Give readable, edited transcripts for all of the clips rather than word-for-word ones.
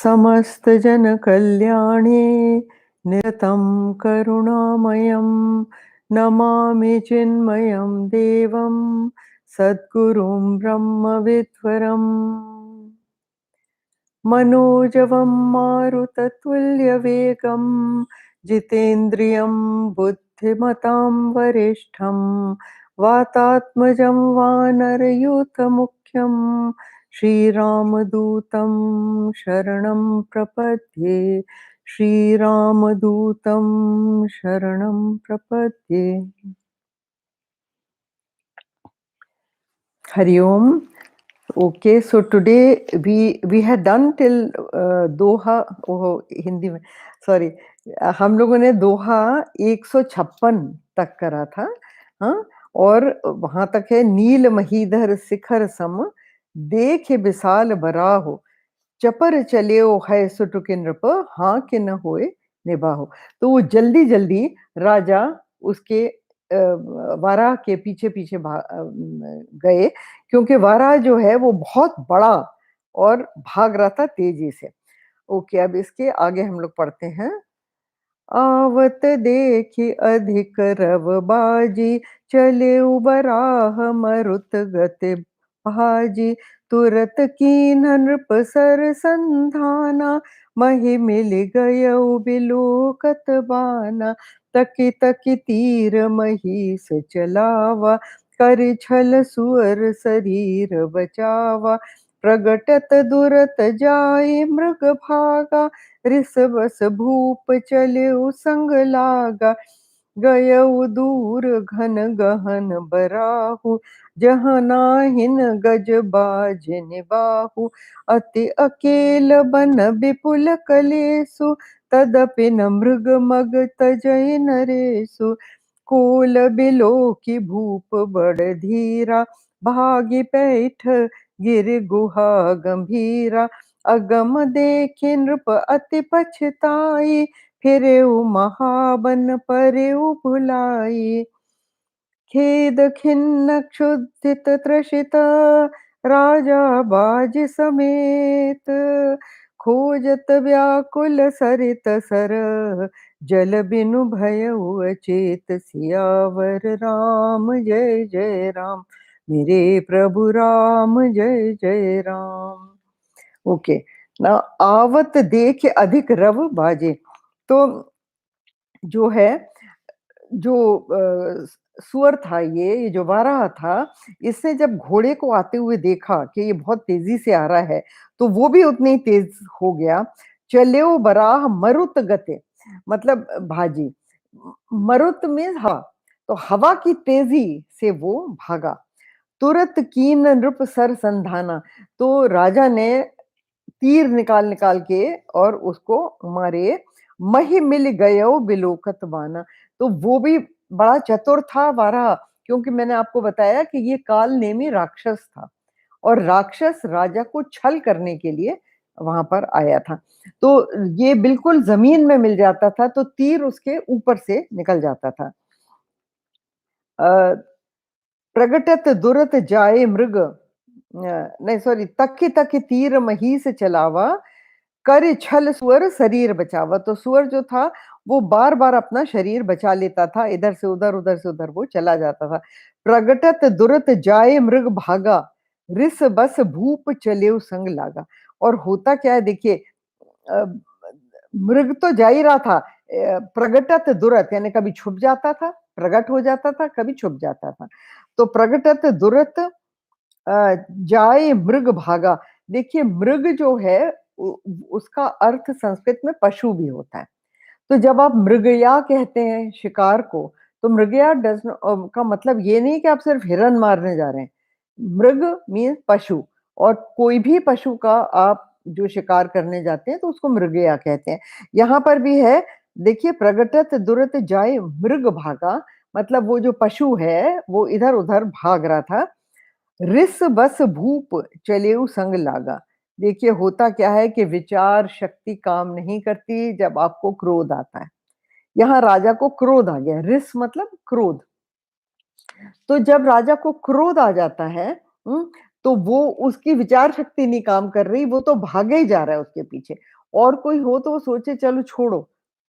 समस्तजनकल्याणे निरतं करुणामयं नमामि चिन्मयं देवं सद्गुरुं ब्रह्मविद्वरम् मनोजवं मारुततुल्यवेगं जितेन्द्रियं बुद्धिमतां वरिष्ठं वातात्मजं वानरयूथमुख्यं श्रीरामदूतं शरणं प्रपद्ये श्रीरामदूतं शरणं प्रपद्ये। हरि ओम। Okay, so today we had done till दोहा, ओह हिंदी में सॉरी, हम लोगों ने दोहा 156 तक करा था। हाँ, और वहां तक है नील महीधर शिखर सम देख विशाल बराहो चपर चले ओ है सुटुके नृप हाँ के न होए निबाहो। तो वो जल्दी जल्दी राजा उसके वाराह के पीछे पीछे गए, क्योंकि वाराह जो है वो बहुत बड़ा और भाग रहा था तेजी से। ओके, अब इसके आगे हम लोग पढ़ते हैं। आवत देखी अधिक रव बाजी चले उबराह मरुत गति भाजी तुरत कीन नृप सर संधाना महि मिल गय बिलोकत बाना तकी तकी तीर महीस चलावा कर छल सुअर शरीर बचावा प्रगटत दुरत जाय मृग भागा रिस बस भूप चले संग लागा गयउ दूर घन गहन बराहु जहाँ नाहिन गज बाज निबाहु अति अकेल बन विपुल कलेसु तदपि न मृग मग तजय नरेसु कोल बिलो की भूप बड़ धीरा भागी पैठ गिर गुहा गंभीरा अगम देखे नृप अति पछताई फिरेउ महाबन परेउ भुलाई खेद खिन्न क्षुधित त्रसित राजा बाज समेत खोजत व्याकुल सरित सर जल बिनु भयउ अचेत सियावर राम जय जय राम मेरे प्रभु राम जय जय राम। ओके ना, आवत देख अधिक रव बाजे। तो जो है जो सुअर था, ये जो वाराह था, इसने जब घोड़े को आते हुए देखा कि ये बहुत तेजी से आ रहा है, तो वो भी उतनी ही तेज हो गया। चल्यो बराह मरुत गते, मतलब भाजी। मरुत मीन्स हवा, तो हवा की तेजी से वो भागा। तुरत कीन नृप सर संधाना, तो राजा ने तीर निकाल निकाल के और उसको मारे। मही मिल गयो बिलोकत बाना, तो वो भी बड़ा चतुर था वाराह, क्योंकि मैंने आपको बताया कि ये काल नेमी राक्षस था और राक्षस राजा को छल करने के लिए वहां पर आया था। तो ये बिल्कुल जमीन में मिल जाता था तो तीर उसके ऊपर से निकल जाता था। प्रगटत दुरत जाए मृग, नहीं सॉरी, तकी तकी तीर महीस चलावा कर छल सुअर शरीर बचावा। तो सुअर जो था वो बार बार अपना शरीर बचा लेता था, इधर से उधर वो चला जाता था। प्रगटत दुरत जाए मृग भागा रिस बस भूप चले संग लागा। और होता क्या है देखिए, मृग तो जा ही रहा था, प्रगटत दुरत यानी कभी छुप जाता था, प्रगट हो जाता था, कभी छुप जाता था। तो प्रगटत दुरत जाए मृग भागा। देखिए मृग जो है उसका अर्थ संस्कृत में पशु भी होता है। तो जब आप मृगया कहते हैं शिकार को, तो मृगया का मतलब ये नहीं कि आप सिर्फ हिरन मारने जा रहे हैं। मृग मीन्स पशु, और कोई भी पशु का आप जो शिकार करने जाते हैं तो उसको मृगया कहते हैं। यहाँ पर भी है, देखिए प्रगटत दुरत जाए मृग भागा, मतलब वो जो पशु है वो इधर उधर भाग रहा था। रिस बस भूप चलेऊ संग लागा। देखिए होता क्या है कि विचार शक्ति काम नहीं करती जब आपको क्रोध आता है। यहाँ राजा को क्रोध आ गया, रिस मतलब क्रोध। तो जब राजा को क्रोध आ जाता है, तो वो उसकी विचार शक्ति नहीं काम कर रही, वो तो भागे ही जा रहा है उसके पीछे। और कोई हो तो वो सोचे चलो छोड़ो,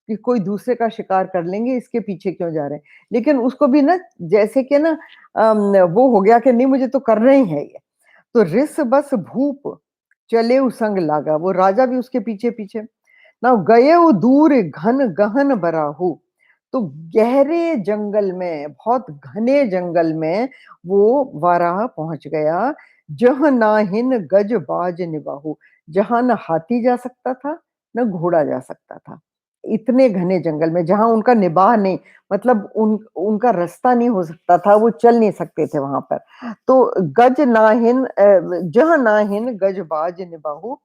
कि कोई दूसरे का शिकार कर लेंगे, इसके पीछे क्यों जा रहे हैं। लेकिन उसको भी ना जैसे कि ना वो हो गया कि नहीं मुझे तो करना ही है ये। तो रिस बस भूप चलेउ संग लागा, वो राजा भी उसके पीछे-पीछे। ना गएउ दूर घन गहन बराहु, तो गहरे जंगल में, बहुत घने जंगल में वो वाराह पहुँच गया। जह नाहिन गज बाज निबाहु, जहाँ ना हाथी जा सकता था, ना घोड़ा जा सकता था। इतने घने जंगल में जहाँ उनका निबाह नहीं, मतलब उनका रास्ता नहीं हो सकता था, वो चल नहीं सकते थे वहाँ पर। तो गज नाहिन जह नाहिन गज बाज निबाहु,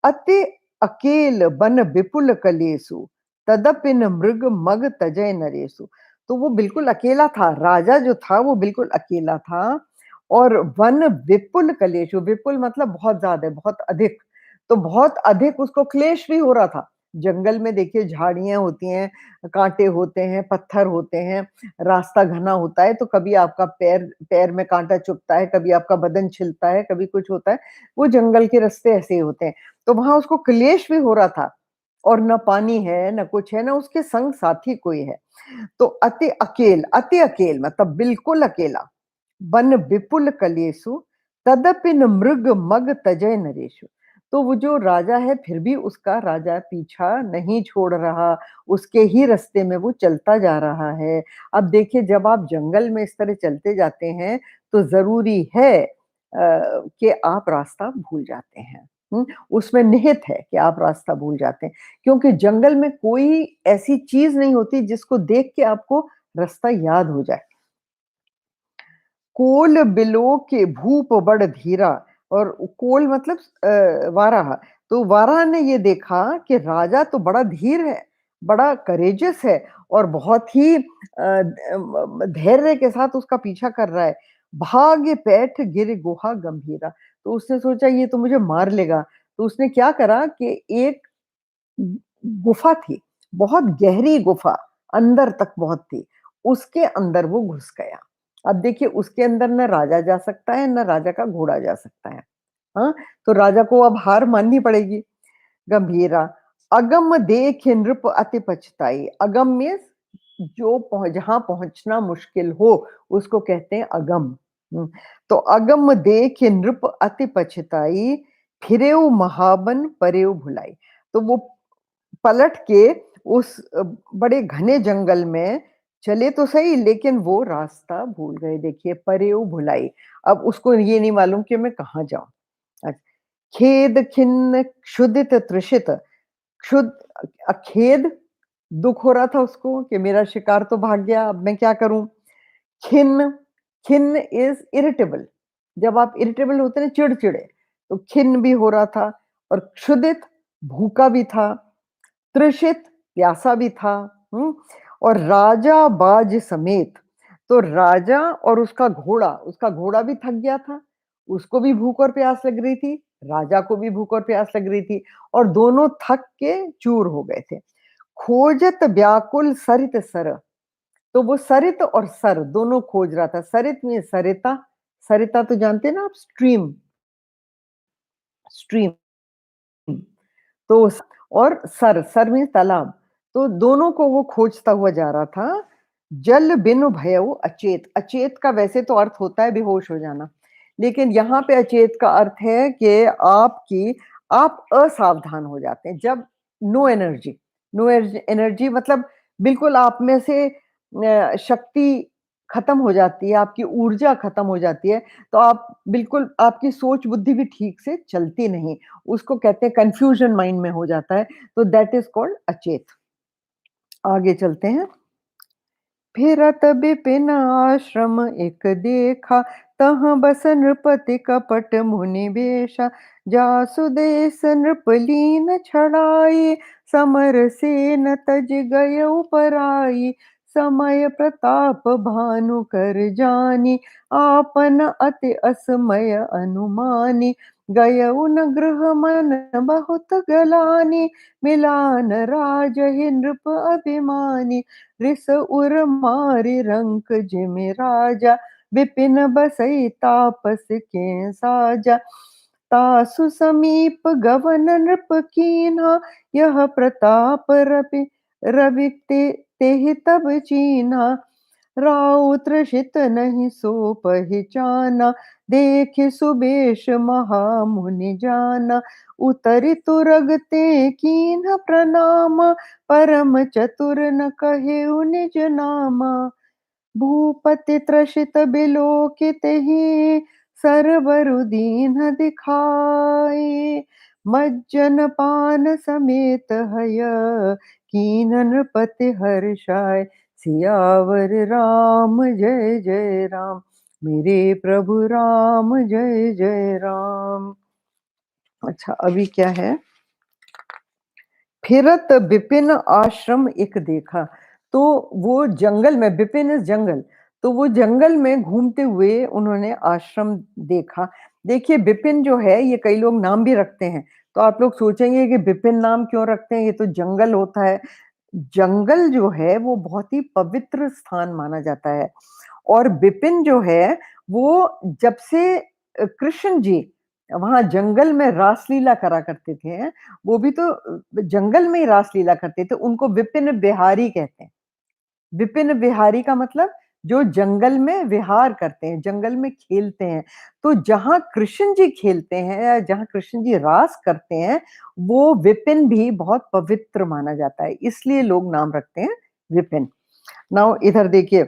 अति अकेल बन विपुल कलेसु, तदपिन मृग मग तजय नरेसु। तो वो बिल्कुल अकेला था, राजा जो था वो बिल्कुल अकेला था। और वन विपुल कलेशु, विपुल मतलब बहुत ज्यादा, बहुत अधिक। तो बहुत अधिक उसको क्लेश भी हो रहा था। जंगल में देखिए झाड़ियां होती हैं, कांटे होते हैं, पत्थर होते हैं, रास्ता घना होता है, तो कभी आपका पैर पैर में कांटा चुभता है, कभी आपका बदन छिलता है, कभी कुछ होता है। वो जंगल के रास्ते ऐसे ही होते हैं। तो वहां उसको क्लेश भी हो रहा था। और न पानी है, न कुछ है, न उसके संग साथी कोई है। तो अति अकेल मतलब बिल्कुल अकेला। बन विपुल कलेसु, तदपिन मृग मग तजय नरेशु। तो वो जो राजा है फिर भी उसका राजा पीछा नहीं छोड़ रहा, उसके ही रास्ते में वो चलता जा रहा है। अब देखिए जब आप जंगल में इस तरह चलते जाते हैं तो जरूरी है कि आप रास्ता भूल जाते हैं। उसमें निहित है कि आप रास्ता भूल जाते हैं, क्योंकि जंगल में कोई ऐसी चीज नहीं होती जिसको देख के आपको रास्ता याद हो जाए। कोल बिलो के भूप बड़ धीरा, और कोल मतलब वाराह। तो वाराह ने ये देखा कि राजा तो बड़ा धीर है, बड़ा करेजियस है, और बहुत ही धैर्य के साथ उसका पीछा कर रहा है। भाग्य पैठ गिर गुहा गंभीरा, तो उसने सोचा ये तो मुझे मार लेगा। तो उसने क्या करा कि एक गुफा थी, बहुत गहरी गुफा, अंदर तक बहुत थी, उसके अंदर वो घुस गया। अब देखिए उसके अंदर न राजा जा सकता है, न राजा का घोड़ा जा सकता है। हाँ, तो राजा को अब हार माननी पड़ेगी। गंभीरा अगम देख नृप अति पछताई, अगम मीन्स जो जहां पहुंचना मुश्किल हो उसको कहते हैं अगम। तो अगम देख नृप अति पछताई, फिरेउ महाबन परेउ भुलाई। तो वो पलट के उस बड़े घने जंगल में चले तो सही, लेकिन वो रास्ता भूल गए। देखिए परेउ भुलाई, अब उसको ये नहीं मालूम कि मैं कहाँ जाऊं। अच्छा, खेद खिन्न क्षुधित तृषित, क्षुद खेद, दुख हो रहा था उसको कि मेरा शिकार तो भाग गया, अब मैं क्या करूं। खिन्न, खिन्न इज इरिटेबल, जब आप इरिटेबल होते हैं चिड़चिड़े, तो खिन्न भी हो रहा था। और क्षुधित, भूखा भी था। तृषित, प्यासा भी था। हम्म। और राजा बाज समेत, तो राजा और उसका घोड़ा भी थक गया था, उसको भी भूख और प्यास लग रही थी, राजा को भी भूख और प्यास लग रही थी, और दोनों थक के चूर हो गए थे। खोजत व्याकुल सरित सर, तो वो सरित और सर दोनों खोज रहा था। सरित में सरिता, सरिता तो जानते हैं ना आप, स्ट्रीम, स्ट्रीम। तो और सर, सर मीन्स तालाब। तो दोनों को वो खोजता हुआ जा रहा था। जल बिनु भयउ अचेत, अचेत का वैसे तो अर्थ होता है बेहोश हो जाना, लेकिन यहाँ पे अचेत का अर्थ है कि आप असावधान हो जाते हैं जब नो एनर्जी, नो एनर्जी मतलब बिल्कुल आप में से शक्ति खत्म हो जाती है, आपकी ऊर्जा खत्म हो जाती है। तो आप बिल्कुल, आपकी सोच बुद्धि भी ठीक से चलती नहीं, उसको कहते हैं कंफ्यूजन माइंड में हो जाता है। तो दैट इज कॉल्ड अचेत। आगे चलते हैं। फिरत बिपिन आश्रम एक देखा, तहाँ बस नृपति कपट मुनि बेशा, जासु देस नृपलीन छड़ाई, समर सेन तज गय पराई, समय प्रताप भानु कर जानी, आपन अति असमय अनुमानी, गयउ न गृह मन बहुत गलानी, मिलान राज ही नृप अभिमानी, रिस उर मारि रंक जिमि राजा, विपिन बसई तापस के साजा, तासु समीप गवन नृप कीन्हा, यह प्रताप रवि तेहि तब चीन्हा। राउ त्रसित नहीं सो पहिचाना, देखे सुबेश महामुनि जाना। उतरि तुरग ते कीन्ह प्रणामा, परम चतुर न कहे निज नामा। भूपति त्रसित बिलोकित ही, सरबरु दीन्ह दिखाए। मज्जन पान समेत हय, कीन्ह नृपति हर्षाय। सियावर राम जय जय राम, मेरे प्रभु राम जय जय राम। अच्छा, अभी क्या है? फिरत विपिन आश्रम एक देखा। तो वो जंगल में, विपिन इज जंगल, तो वो जंगल में घूमते हुए उन्होंने आश्रम देखा। देखिए, विपिन जो है, ये कई लोग नाम भी रखते हैं, तो आप लोग सोचेंगे कि विपिन नाम क्यों रखते हैं, ये तो जंगल होता है। जंगल जो है वो बहुत ही पवित्र स्थान माना जाता है। और विपिन जो है वो जब से कृष्ण जी वहां जंगल में रासलीला करा करते थे, वो भी तो जंगल में ही रासलीला करते थे, उनको विपिन बिहारी कहते हैं। विपिन बिहारी का मतलब जो जंगल में विहार करते हैं, जंगल में खेलते हैं। तो जहां कृष्ण जी खेलते हैं या जहां कृष्ण जी रास करते हैं, वो विपिन भी बहुत पवित्र माना जाता है, इसलिए लोग नाम रखते हैं विपिन। नाउ इधर देखिए,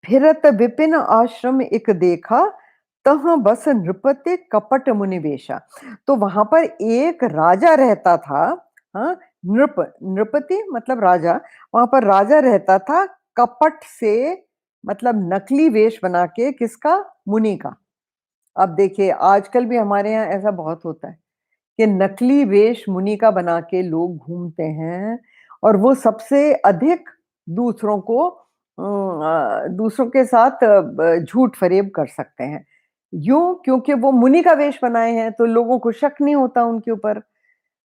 फिरत विपिन आश्रम एक देखा, तहाँ बस नृपति कपट मुनि वेशा। तो वहां पर एक राजा रहता था। हाँ, नृपति मतलब राजा। वहां पर राजा रहता था, कपट से मतलब नकली वेश बना के, किसका? मुनि का। अब देखिए, आजकल भी हमारे यहाँ ऐसा बहुत होता है कि नकली वेश मुनि का बना के लोग घूमते हैं, और वो सबसे अधिक दूसरों को दूसरों के साथ झूठ फरेब कर सकते हैं। यूं, क्योंकि वो मुनि का वेश बनाए हैं, तो लोगों को शक नहीं होता उनके ऊपर।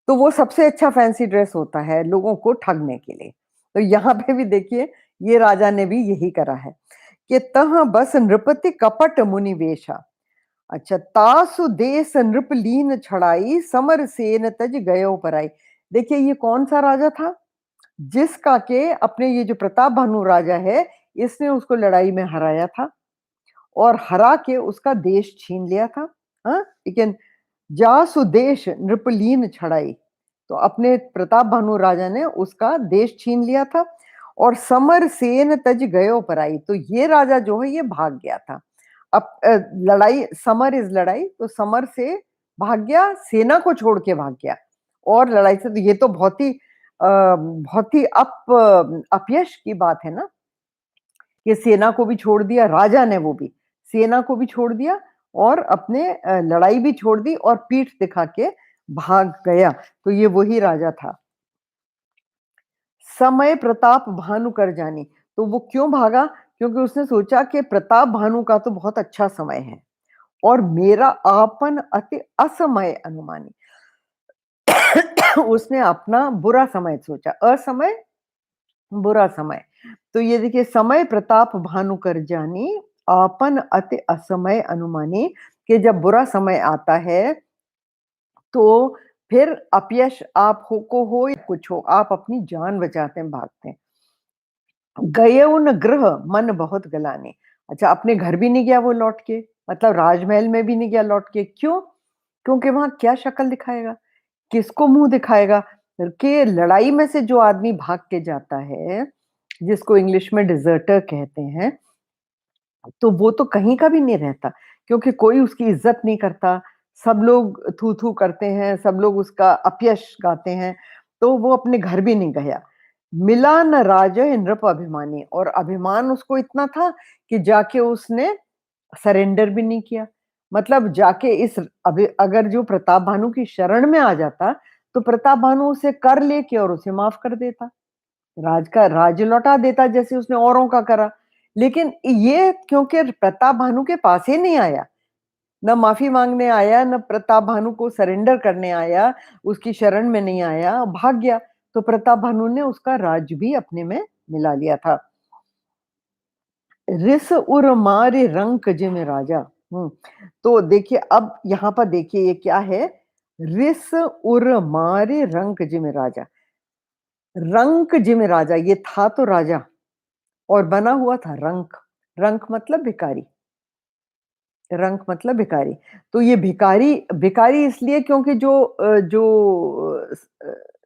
तो वो सबसे अच्छा फैंसी ड्रेस होता है लोगों को ठगने के लिए। तो यहाँ पे भी देखिए, ये राजा ने भी यही करा है कि तह बस नृपति कपट मुनि वेशा। अच्छा, तासु देश नृपलीन छड़ाई, समर सेन तज गयो पराई। देखिए, ये कौन सा राजा था? जिसका के अपने ये जो प्रताप भानु राजा है, इसने उसको लड़ाई में हराया था और हरा के उसका देश छीन लिया था। हाँ, लेकिन जासु देश नृपलीन छड़ाई, तो अपने प्रताप भानु राजा ने उसका देश छीन लिया था। और समर सेन तज गयो पराई, तो ये राजा जो है ये भाग गया था। अब लड़ाई, समर इज लड़ाई, तो समर से भाग गया, सेना को छोड़ के भाग गया। और लड़ाई से, तो ये तो बहुत ही अपयश की बात है ना, कि सेना को भी छोड़ दिया राजा ने, वो भी सेना को भी छोड़ दिया और अपने लड़ाई भी छोड़ दी और पीठ दिखा के भाग गया। तो ये वही राजा था। समय प्रताप भानु कर जानी, तो वो क्यों भागा? क्योंकि उसने सोचा कि प्रताप भानु का तो बहुत अच्छा समय है और मेरा आपन अति असमय अनुमानी। उसने अपना बुरा समय सोचा, असमय बुरा समय। तो ये देखिए, समय प्रताप भानु कर जानी, आपन अति असमय अनुमानी, कि जब बुरा समय आता है तो फिर अपयश आप को हो या कुछ हो, आप अपनी जान बचाते हैं, भागते हैं। गए उन गृह मन बहुत गलाने। अच्छा, अपने घर भी नहीं गया वो लौट के, मतलब राजमहल में भी नहीं गया लौट के। क्यों? क्योंकि वहां क्या शक्ल दिखाएगा, किसको मुंह दिखाएगा? कि लड़ाई में से जो आदमी भाग के जाता है, जिसको इंग्लिश में डिजर्टर कहते हैं, तो वो तो कहीं का भी नहीं रहता, क्योंकि कोई उसकी इज्जत नहीं करता। सब लोग थू थू करते हैं, सब लोग उसका अपयश गाते हैं, तो वो अपने घर भी नहीं गया। मिला न राजय नृप अभिमानी, और अभिमान उसको इतना था कि जाके उसने सरेंडर भी नहीं किया। मतलब जाके इस अभी अगर जो प्रताप भानु की शरण में आ जाता, तो प्रताप भानु उसे कर लेके और उसे माफ कर देता, राज का राज्य लौटा देता, जैसे उसने औरों का करा। लेकिन ये क्योंकि प्रताप भानु के पास ही नहीं आया, न माफी मांगने आया, न प्रताप भानु को सरेंडर करने आया, उसकी शरण में नहीं आया, भाग गया, तो प्रताप भानु ने उसका राज्य भी अपने में मिला लिया था। रिस उर मारे रंक जिम राजा। हम्म। तो देखिए अब यहाँ पर देखिए ये क्या है। रिस उर मारे रंक जिम राजा। रंक जिम राजा, ये था तो राजा और बना हुआ था रंक। रंक मतलब भिखारी। रंक मतलब भिखारी। तो ये भिखारी भिखारी इसलिए क्योंकि जो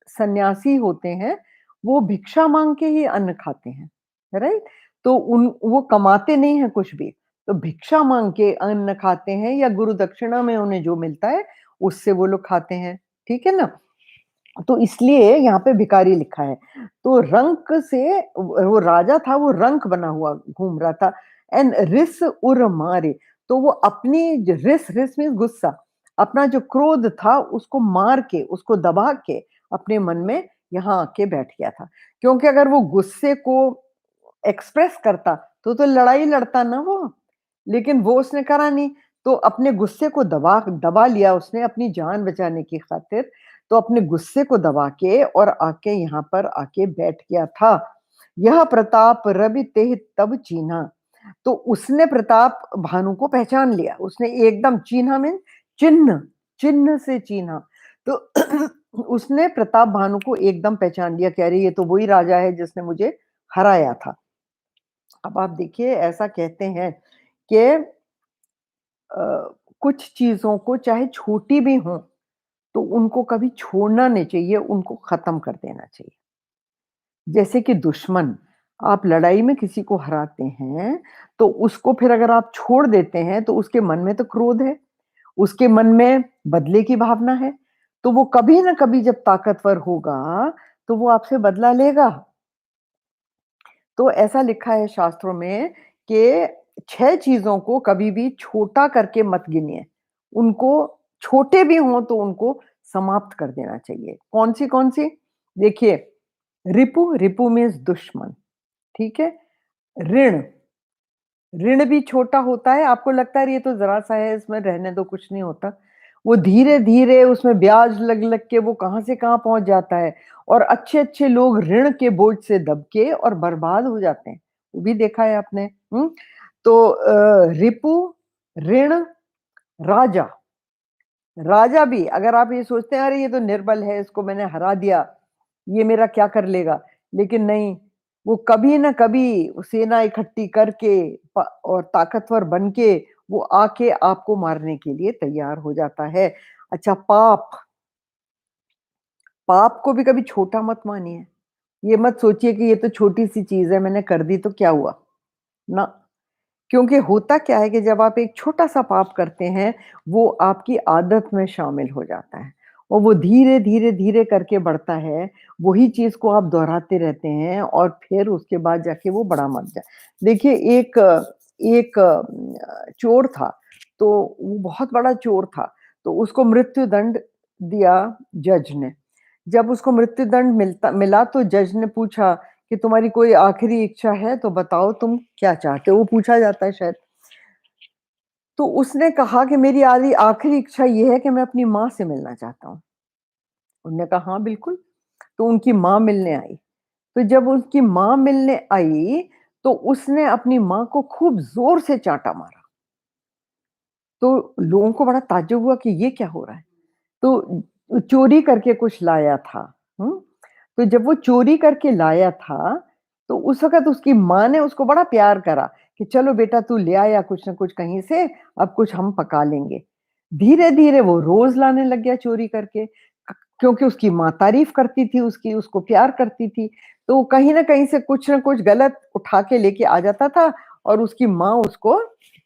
सन्यासी होते हैं वो भिक्षा मांग के ही अन्न खाते हैं, राइट। तो उन वो कमाते नहीं है कुछ भी, तो भिक्षा मांग के अन्न खाते हैं या गुरु दक्षिणा में उन्हें जो मिलता है उससे वो लोग खाते हैं, ठीक है ना। तो इसलिए यहाँ पे भिखारी लिखा है। तो रंक से वो राजा था, वो रंक बना हुआ घूम रहा था। एंड रिस उर मारे, तो वो अपनी रिस रिस मीन्स गुस्सा, अपना जो क्रोध था उसको मार के, उसको दबा के अपने मन में यहाँ आके बैठ गया था। क्योंकि अगर वो गुस्से को एक्सप्रेस करता तो लड़ाई लड़ता ना वो, लेकिन वो उसने करा नहीं। तो अपने गुस्से को दबा दबा लिया उसने अपनी जान बचाने की खातिर। तो अपने गुस्से को दबा के और आके यहाँ पर आके बैठ गया था। यह प्रताप रवि तेह तब चीन्हा। तो उसने प्रताप भानु को पहचान लिया, उसने एकदम चीन्हा में चिन्ह, चिन्ह से चीन्हा। तो उसने प्रताप भानु को एकदम पहचान लिया, कह रही ये तो वही राजा है जिसने मुझे हराया था। अब आप देखिए ऐसा कहते हैं कि कुछ चीजों को चाहे छोटी भी हों तो उनको कभी छोड़ना नहीं चाहिए, उनको खत्म कर देना चाहिए। जैसे कि दुश्मन, आप लड़ाई में किसी को हराते हैं तो उसको फिर अगर आप छोड़ देते हैं तो उसके मन में तो क्रोध है, उसके मन में बदले की भावना है। तो वो कभी ना कभी जब ताकतवर होगा तो वो आपसे बदला लेगा। तो ऐसा लिखा है शास्त्रों में कि 6 चीज़ों को कभी भी छोटा करके मत गिनिए। उनको छोटे भी हों तो उनको समाप्त कर देना चाहिए। कौन-सी? देखिए, रिपु, रिपु मीन्स दुश्मन, ठीक है? ऋण, ऋण भी छोटा होता है, आपको लगता है ये तो ज़रा-सा है, इसमें रहने दो, कुछ नहीं होता। वो धीरे-धीरे उसमें ब्याज लग-लग के वो कहाँ से कहाँ पहुँच जाता है और अच्छे-अच्छे लोग ऋण के बोझ से दब के और बर्बाद हो जाते हैं। वो भी देखा है आपने, हुँ? तो रिपु, ऋण, राजा। राजा भी अगर आप ये सोचते हैं अरे ये तो निर्बल है, इसको मैंने हरा दिया, ये मेरा क्या कर लेगा? लेकिन नहीं, वो कभी ना कभी सेना इकट्ठी करके और ताकतवर बन के वो आके आपको मारने के लिए तैयार हो जाता है। अच्छा, पाप, पाप को भी कभी छोटा मत मानिए। ये मत सोचिए कि ये तो छोटी-सी चीज़ है, मैंने कर दी तो क्या हुआ? ना, क्योंकि होता क्या है कि जब आप एक छोटा-सा पाप करते हैं, वो आपकी आदत में शामिल हो जाता है और वो धीरे-धीरे करके बढ़ता है। वही चीज़ को आप दोहराते रहते हैं और फिर उसके बाद जाके वो बड़ा बन जाए। देखिए एक एक चोर था, तो वो बहुत बड़ा चोर था, तो उसको मृत्यु दंड दिया जज ने। जब उसको मृत्यु दंड मिला तो जज ने पूछा कि तुम्हारी कोई आखिरी इच्छा है तो बताओ तुम क्या चाहते हो? वो पूछा जाता है शायद। तो उसने कहा कि मेरी आदि आखिरी इच्छा ये है कि मैं अपनी माँ से मिलना चाहता हूँ। उन्होंने कहा हाँ बिल्कुल। तो उनकी माँ मिलने आई। तो जब उसकी माँ मिलने आई तो उसने अपनी माँ को खूब ज़ोर से चाँटा मारा। तो लोगों को बड़ा ताज्जुब हुआ कि ये क्या हो रहा है? तो चोरी करके कुछ लाया था, हुँ? तो जब वो चोरी करके लाया था, तो उस वक़्त उसकी माँ ने उसको बड़ा प्यार करा कि चलो बेटा तू ले आया कुछ न कुछ कहीं से, अब कुछ हम पका लेंगे। धीरे-धीरे वो रोज़ लाने लग गया चोरी करके, क्योंकि उसकी माँ तारीफ़ करती थी उसकी, उसको प्यार करती थी। तो कहीं न कहीं से कुछ न कुछ गलत उठा के लेके आ जाता था और उसकी माँ उसको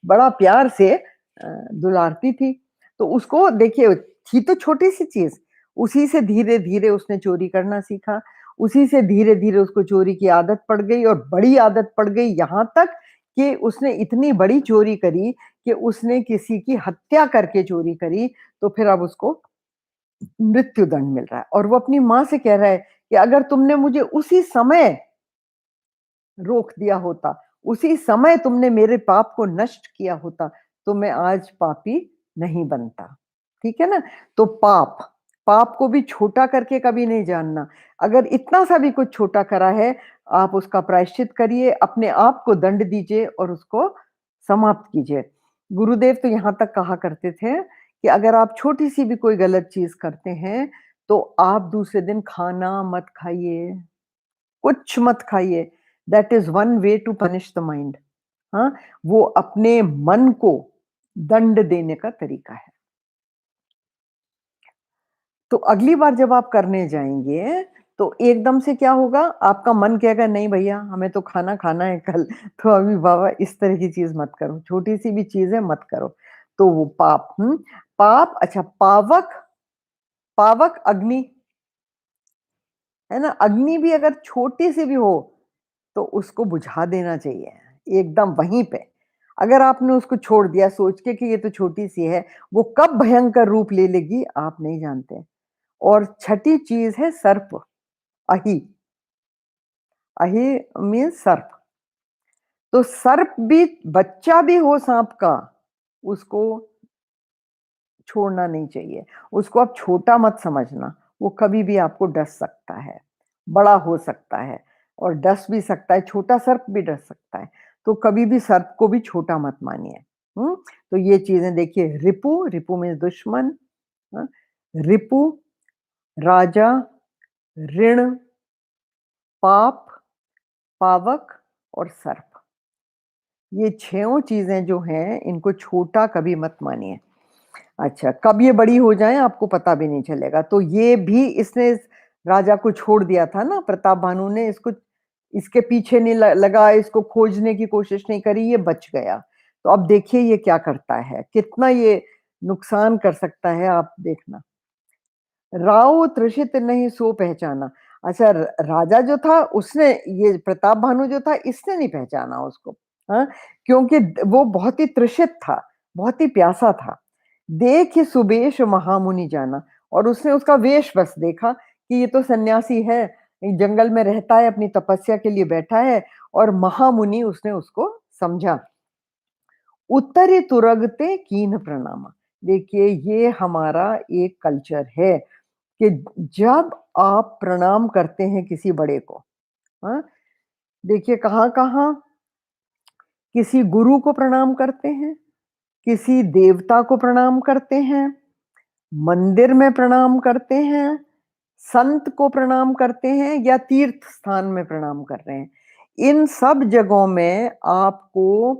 बड़ा प्यार से दुलारती थी। तो उसको देखिए थी तो छोटी-सी चीज़, उसी से धीरे-धीरे उसने चोरी करना सीखा, उसी से धीरे-धीरे उसको चोरी की आदत पड़ गई और बड़ी आदत पड़ गई यहाँ तक कि उसने इतनी बड़ी चोरी करी कि उसने किसी की हत्या करके चोरी करी, तो फिर अब उसको मृत्यु दंड मिल रहा है और वो अपनी माँ से कह रहा है कि अगर तुमने मुझे उसी समय रोक दिया होता, उसी समय तुमने मेरे पाप को नष्ट किया होता, तो मैं आज पापी नहीं बनता। ठीक है ना? तो पाप, पाप को भी छोटा करके कभी नहीं जानना। अगर इतना सा भी कुछ छोटा करा है, आप उसका प्रायश्चित करिए, अपने आप को दंड दीजिए और उसको समाप्त कीजिए। गुरुदेव तो यहाँ तक कहा करते थे कि अगर आप छोटी-सी भी कोई गलत चीज़ करते हैं, तो आप दूसरे दिन खाना मत खाइए, कुछ मत खाइए। That is one way to punish the mind. हाँ, वो अपने मन को दंड देने का तरीका है। तो अगली बार जब आप करने जाएँगे, तो एकदम से क्या होगा, आपका मन कहेगा नहीं भैया हमें तो खाना खाना है कल, तो अभी बाबा इस तरह की चीज़ मत करो, छोटी-सी भी चीज़ है मत करो। तो वो पाप पाप अच्छा पावक पावक अग्नि, है ना? अग्नि भी अगर छोटी-सी भी हो, तो उसको बुझा देना चाहिए, एकदम वहीं पे। अगर आपने उसको छोड़ दिया सोच के कि ये तो छोटी-सी है, वो कब भयंकर रूप ले लेगी आप नहीं जानते। और छठी चीज़ है सर्प, अहि। अहि मीन्स सर्प। तो सर्प भी बच्चा भी हो साँप का, उसको छोड़ना नहीं चाहिए। उसको आप छोटा मत समझना, वो कभी भी आपको डस सकता है, बड़ा हो सकता है और डस भी सकता है, छोटा सर्प भी डस सकता है। तो कभी भी सर्प को भी छोटा मत मानिए। तो ये चीज़ें देखिए रिपु, रिपु मीन्स दुश्मन, हाँ, रिपु, राजा, ऋण, पाप, पावक और सर्प। ये 6 चीज़ें जो हैं, इनको छोटा कभी मत मानिए। अच्छा, कब ये बड़ी हो जाएँ आपको पता भी नहीं चलेगा। तो ये भी इसने इस राजा को छोड़ दिया था ना, प्रताप भानु ने इसको इसके पीछे नहीं लगा, इसको खोजने की कोशिश नहीं करी, ये बच गया। तो अब देखिए ये क्या करता है, कितना ये नुकसान कर सकता है आप देखना। राव तृषित नहीं सो पहचाना। अच्छा राजा जो था उसने ये प्रताप भानु जो था इसने नहीं पहचाना उसको, हाँ? क्योंकि वो बहुत ही तृषित था, बहुत ही प्यासा था। देख सुबेश महामुनि जाना और उसने उसका वेश बस देखा कि ये तो सन्यासी है, जंगल में रहता है, अपनी तपस्या के लिए बैठा है और महामुनि उसने उसको समझा। उत्तरे तुरगते कीन प्रणामा। देखिए ये हमारा एक कल्चर है कि जब आप प्रणाम करते हैं किसी बड़े को, हाँ, देखिए कहाँ-कहाँ किसी गुरु को प्रणाम करते हैं, किसी देवता को प्रणाम करते हैं, मंदिर में प्रणाम करते हैं, संत को प्रणाम करते हैं या तीर्थ स्थान में प्रणाम कर रहे हैं। इन सब जगहों में आपको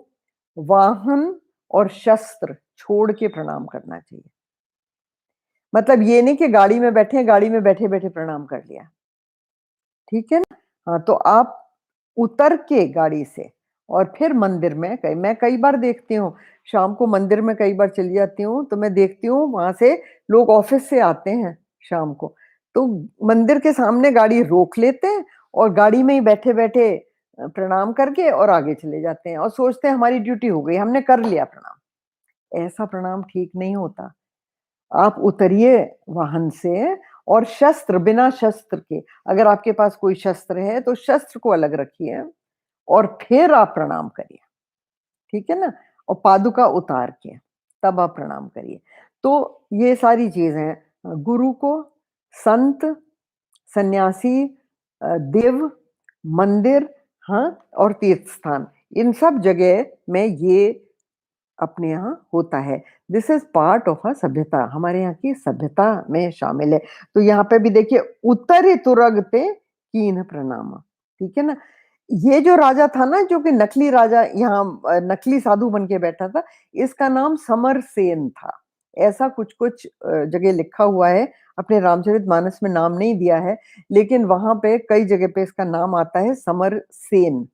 वाहन और शस्त्र छोड़ के प्रणाम करना चाहिए। मतलब ये नहीं कि गाड़ी में बैठे हैं, गाड़ी में बैठे-बैठे प्रणाम कर लिया। ठीक है ना? हाँ, तो आप उतर के गाड़ी से और फिर मंदिर में कई मैं कई बार देखती हूँ, शाम को मंदिर में कई बार चली जाती हूँ, तो मैं देखती हूँ वहाँ से लोग ऑफ़िस से आते हैं शाम को, तो मंदिर के सामने गाड़ी रोक लेते हैं और गाड़ी में ही बैठे-बैठे प्रणाम करके और आगे चले जाते हैं और सोचते हैं हमारी ड्यूटी हो गई, हमने कर लिया प्रणाम। ऐसा प्रणाम ठीक नहीं होता। आप उतरिए वाहन से और शस्त्र बिना शस्त्र के, अगर आपके पास कोई शस्त्र है तो शस्त्र को अलग रखिए और फिर आप प्रणाम करिए, ठीक है ना? और पादुका उतार के तब आप प्रणाम करिए। तो ये सारी चीज़ें गुरु को, संत, सन्यासी, देव, मंदिर, हाँ, और तीर्थ स्थान, इन सब जगह में ये अपने यहाँ होता है। This is part of a सभ्यता, हमारे यहाँ की सभ्यता में शामिल है। तो यहाँ पे भी देखिए उत्तरे तुरगते कीन्ह प्रणाम, ठीक है ना? ये जो राजा था ना जो कि नकली राजा यहाँ नकली साधु बन के बैठा था, इसका नाम समरसेन था। ऐसा कुछ-कुछ जगह लिखा हुआ है, अपने रामचरितमानस में नाम नहीं दिया है, लेकिन वहाँ पे कई जगह पे इसका नाम आता है समरसेन।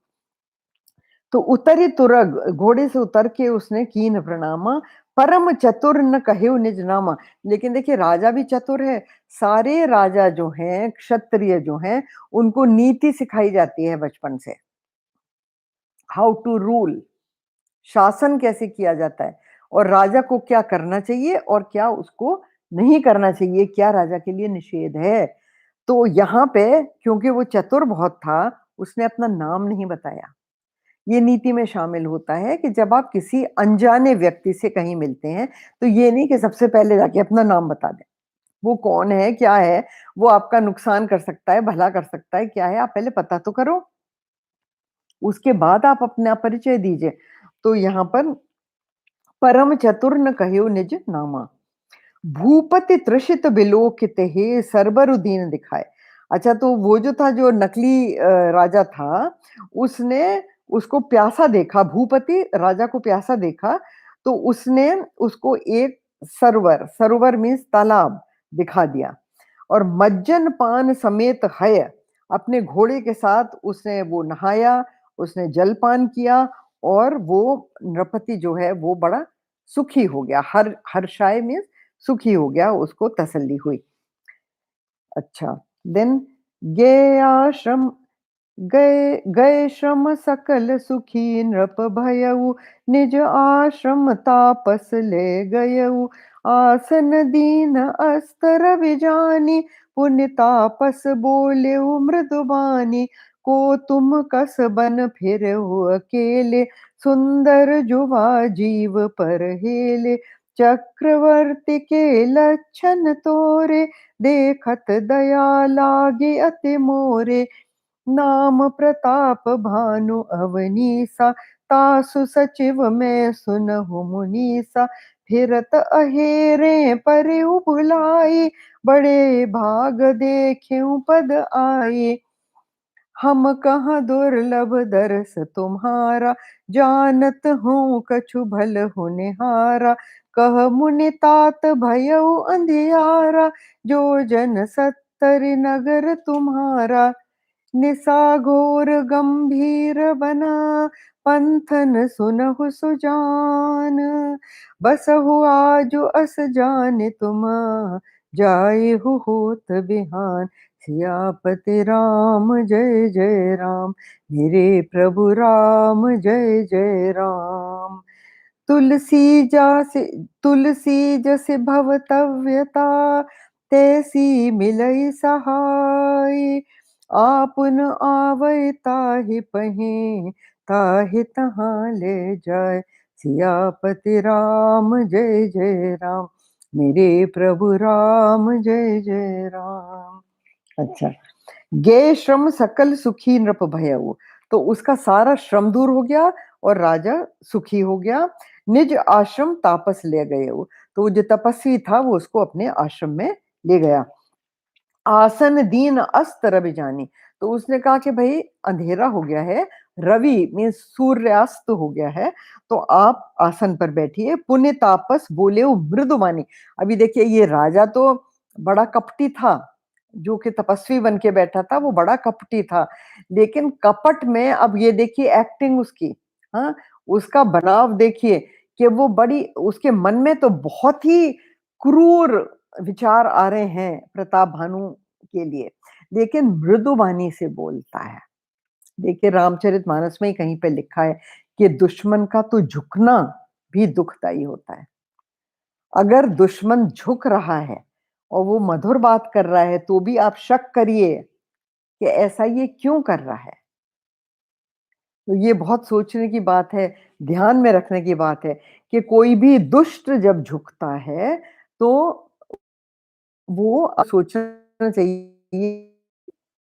तो उतरि तुरग, घोड़े से उतर के उसने कीन्ह प्रणामा, परम चतुर न कह्यो निज नामा। लेकिन देखिए राजा भी चतुर है, सारे राजा जो हैं, क्षत्रिय जो हैं, उनको नीति सिखाई जाती है बचपन से। हाउ टू रूल, शासन कैसे किया जाता है और राजा को क्या करना चाहिए और क्या उसको नहीं करना चाहिए, क्या राजा के लिए निषेध है। तो यहाँ पे क्योंकि वो चतुर बहुत था, उसने अपना नाम नहीं बताया। ये नीति में शामिल होता है कि जब आप किसी अनजाने व्यक्ति से कहीं मिलते हैं, तो ये नहीं कि सबसे पहले जाके अपना नाम बता दें। वो कौन है, क्या है, वो आपका नुकसान कर सकता है, भला कर सकता है, क्या है, आप पहले पता तो करो। उसके बाद आप अपना परिचय दीजिए। तो यहाँ पर परम चतुर न कह्यो निज नामा, भूपति त्रिषित बिलोकित हे सरबरु दीन दिखाए। अच्छा, तो वो जो था, जो नकली राजा था, उसने उसको प्यासा देखा, भूपति राजा को प्यासा देखा, तो उसने उसको एक सरोवर, सरोवर मीन्स तालाब, दिखा दिया, और मज्जन पान समेत हय, अपने घोड़े के साथ उसने वो नहाया, उसने जलपान किया, और वो नृपति जो है वो बड़ा सुखी हो गया। हर्षाय मीन्स सुखी हो गया, उसको तसल्ली हुई। अच्छा, देन गए आश्रम, गए गए श्रम सकल सुखी नृप भयउ, निज आश्रम तापस ले गयउ, आसन दीन अस्तर विजानी, पुनि तापस बोलेउ मृदुबानी, को तुम कस बन फिर हो अकेले, सुंदर जुवा जीव पर हेले, चक्रवर्ती के लक्षण तोरे, देखत दया लागे अति मोरे, नाम प्रताप भानु अवनीसा, तासु सचिव मैं सुनहु मुनीसा, फिरत अहेरे परिउ भुलाई, बड़े भाग देखें पद आए, हम कहाँ दुर्लभ दरस तुम्हारा, जानत हूँ कछु भल होनिहारा, कह मुनि तात भयउ अंधियारा, जो जन सत्तर नगर तुम्हारा, निसा घोर गंभीर बना, पंथन सुनहु सुजान, बसहु आजु अस जान तुम, जाए होत बिहान, सियापति राम जय जय राम, मेरे प्रभु राम जय जय राम। तुलसी जासि तुलसी जसि भवतव्यता, तैसी मिलई सहाय, आपुन आवै ताहि पहीं, ताहि तहाँ ले जाय, सियापति राम जय जय राम, मेरे प्रभु राम जय जय राम। अच्छा, गे श्रम सकल सुखी नृप भयउ, तो उसका सारा श्रम दूर हो गया और राजा सुखी हो गया। निज आश्रम तापस ले गए, तो वो जो तपस्वी था वो उसको अपने आश्रम में ले गया। आसन दीन अस्त रवि जानी, तो उसने कहा कि भाई अंधेरा हो गया है, रवि मीन्स सूर्यास्त हो गया है, तो आप आसन पर बैठिए। पुण्य तापस बोले मृदुवानी, अभी देखिए ये राजा तो बड़ा कपटी था, जो कि तपस्वी बन के बैठा था वो बड़ा कपटी था, लेकिन कपट में अब ये देखिए एक्टिंग उसकी, हाँ, उसका बनाव देखिए कि वो बड़ी, उसके मन में तो बहुत ही क्रूर विचार आ रहे हैं प्रताप भानु के लिए, लेकिन मृदुवाणी से बोलता है। देखिए रामचरितमानस में ही कहीं पे लिखा है कि दुश्मन का तो झुकना भी दुखदाई होता है। अगर दुश्मन झुक रहा है और वो मधुर बात कर रहा है, तो भी आप शक करिए कि ऐसा ये क्यों कर रहा है। तो ये बहुत सोचने की बात है, ध्यान में रखने की बात है कि कोई भी दुष्ट जब झुकता है, तो वो सोचना चाहिए,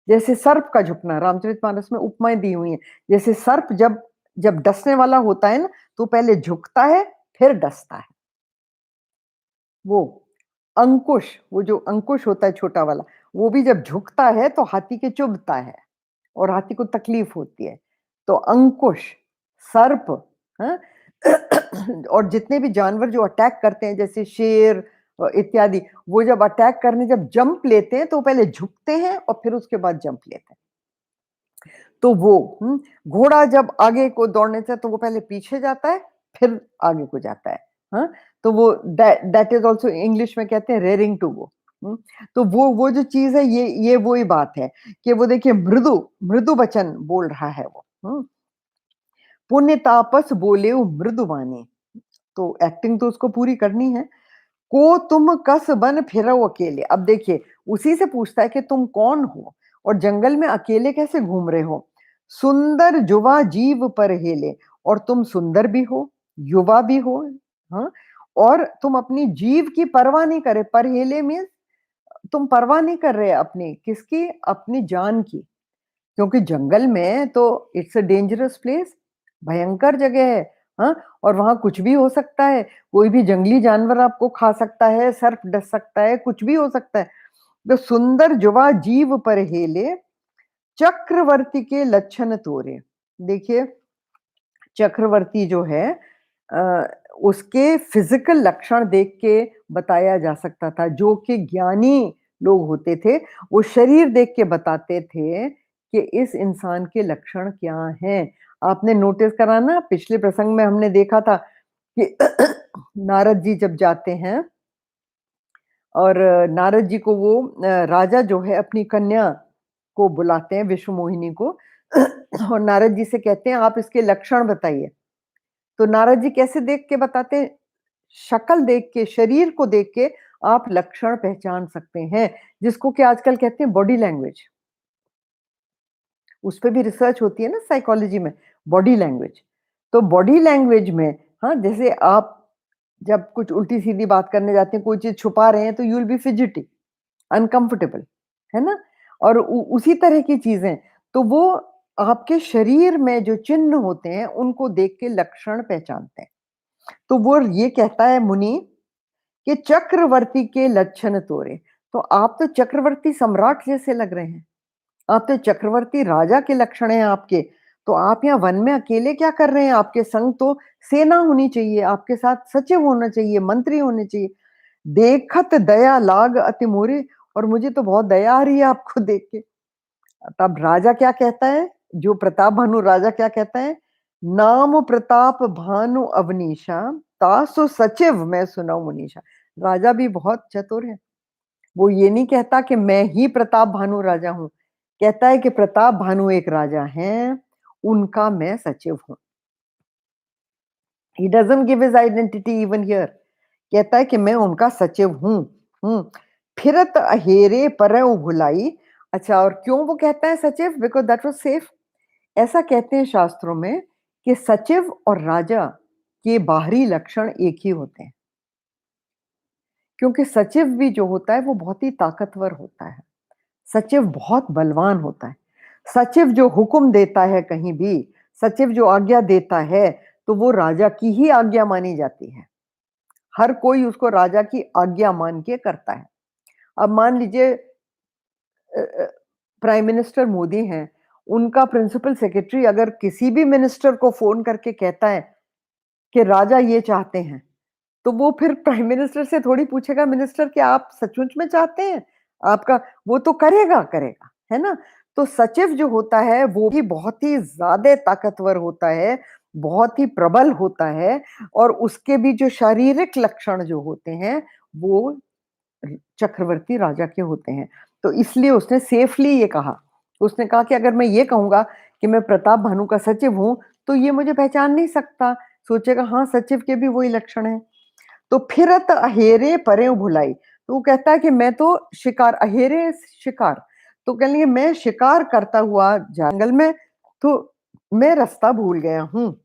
जैसे सर्प का झुकना, रामचरितमानस में उपमाएं दी हुई हैं, जैसे सर्प जब जब डसने वाला होता है ना, तो पहले झुकता है फिर डसता है। वो अंकुश, वो जो अंकुश होता है छोटा वाला, वो भी जब झुकता है तो हाथी के चुभता है और हाथी को तकलीफ होती है। तो अंकुश, सर्प, हाँ? और जितने भी जानवर जो अटैक करते हैं जैसे शेर इत्यादि, वो जब अटैक करने जब जंप लेते हैं तो पहले झुकते हैं और फिर उसके बाद जंप लेते हैं। तो वो घोड़ा जब आगे को दौड़ने से तो वो पहले पीछे जाता है फिर आगे को जाता है, हाँ? तो वो दैट इज ऑल्सो इंग्लिश में कहते हैं रेयरिंग टू गो। तो वो जो चीज है, ये वही बात है कि वो देखिए मृदु मृदु वचन बोल रहा है वो। पुण्य तापस बोले मृदुवानी, तो एक्टिंग तो उसको पूरी करनी है। को तुम कस बन फिरो अकेले, अब देखिए उसी से पूछता है कि तुम कौन हो और जंगल में अकेले कैसे घूम रहे हो। सुंदर जुवा जीव पर हेले, और तुम सुंदर भी हो, युवा भी हो, हाँ, और तुम अपनी जीव की परवाह नहीं करे। पर हेले मीन्स तुम परवाह नहीं कर रहे अपनी, किसकी, अपनी जान की। क्योंकि जंगल में तो इट्स अ डेंजरस प्लेस, भयंकर जगह है, हाँ? और वहाँ कुछ भी हो सकता है, कोई भी जंगली जानवर आपको खा सकता है, सर्प डस सकता है, कुछ भी हो सकता है। तो सुंदर जुवा जीव पर हेले, चक्रवर्ती के लक्षण तोरे। देखिए, चक्रवर्ती जो है अ, उसके फिजिकल लक्षण देख के बताया जा सकता था। जो कि ज्ञानी लोग होते थे, वो शरीर देख के बताते थे कि इस इंसान के लक्षण क्या हैं। आपने नोटिस करा ना, पिछले प्रसंग में हमने देखा था कि नारद जी जब जाते हैं और नारद जी को वो राजा जो है अपनी कन्या को बुलाते हैं, विश्व मोहिनी को और नारद जी से कहते हैं आप इसके लक्षण बताइए। तो नारद जी कैसे देख के बताते हैं? शक्ल देख के, शरीर को देख के आप लक्षण पहचान सकते हैं, जिसको कि आजकल कहते हैं बॉडी लैंग्वेज। उस पे भी रिसर्च होती है ना साइकोलॉजी में, बॉडी लैंग्वेज। तो बॉडी लैंग्वेज में, हाँ, जैसे आप जब कुछ उल्टी-सीधी बात करने जाते हैं, कोई चीज़ छुपा रहे हैं, तो यू विल बी फिजेटी, अनकंफर्टेबल, है ना? और उ उसी तरह की चीज़ें, तो वो आपके शरीर में जो चिन्ह होते हैं, उनको देख के लक्षण पहचानते हैं। तो वो ये कहता है मुनि कि चक्रवर्ती के लक्षण तोरे। तो आप तो चक्रवर्ती सम्राट जैसे लग रहे हैं। आप तो चक्रवर्ती राजा के लक्षण हैं आपके। तो आप यहाँ वन में अकेले क्या कर रहे हैं? आपके संग तो सेना होनी चाहिए, आपके साथ सचिव होना चाहिए, मंत्री होने चाहिए। देखत दया लाग अति मोरे, और मुझे तो बहुत दया आ रही है आपको देख के। तब राजा क्या कहता है? जो प्रताप भानु राजा क्या कहता है? नाम प्रताप भानु अवनीशा, तासु सचिव मैं सुनाऊं मुनीषा। राजा भी बहुत चतुर है। वो ये नहीं कहता कि मैं ही प्रताप भानु राजा हूं, कहता है कि प्रताप भानु एक राजा हैं, उनका मैं सचिव हूं। He doesn't give his identity even here. कहता है कि मैं उनका सचिव हूँ। फिरत अहेरे परउ भुलाई। अच्छा, और क्यों वो कहता है सचिव? Because that was safe. ऐसा कहते हैं शास्त्रों में कि सचिव और राजा के बाहरी लक्षण एक ही होते हैं। क्योंकि सचिव भी जो होता है वो बहुत ही ताकतवर होता है। सचिव बहुत बलवान होता है। सचिव जो हुक्म देता है कहीं भी, सचिव जो आज्ञा देता है, तो वो राजा की ही आज्ञा मानी जाती है। हर कोई उसको राजा की आज्ञा मान के करता है। अब मान लीजिए प्राइम मिनिस्टर मोदी हैं, उनका प्रिंसिपल सेक्रेटरी अगर किसी भी मिनिस्टर को फ़ोन करके कहता है कि राजा ये चाहते हैं, तो वो फिर प्राइम मिनिस्टर से थोड़ी पूछेगा मिनिस्टर कि आप सचमुच में चाहते हैं? आपका वो तो करेगा, है ना? तो सचिव जो होता है वो भी बहुत ही ज़्यादा ताकतवर होता है, बहुत ही प्रबल होता है, और उसके भी जो शारीरिक लक्षण जो होते हैं, वो चक्रवर्ती राजा के होते हैं। तो इसलिए उसने सेफली ये कहा। उसने कहा कि अगर मैं ये कहूँगा कि मैं प्रताप भानु का सचिव हूँ, तो ये मुझे पहचान नहीं सकता। सोचेगा हाँ, सचिव के भी वही लक्षण हैं। तो फिरत अहेरे परेउ भुलाई। तो वो कहता है कि मैं तो शिकार, अहेरे शिकार। तो कह लेंगे मैं शिकार करता हुआ जंगल में, तो मैं रास्ता भूल गया हूँ।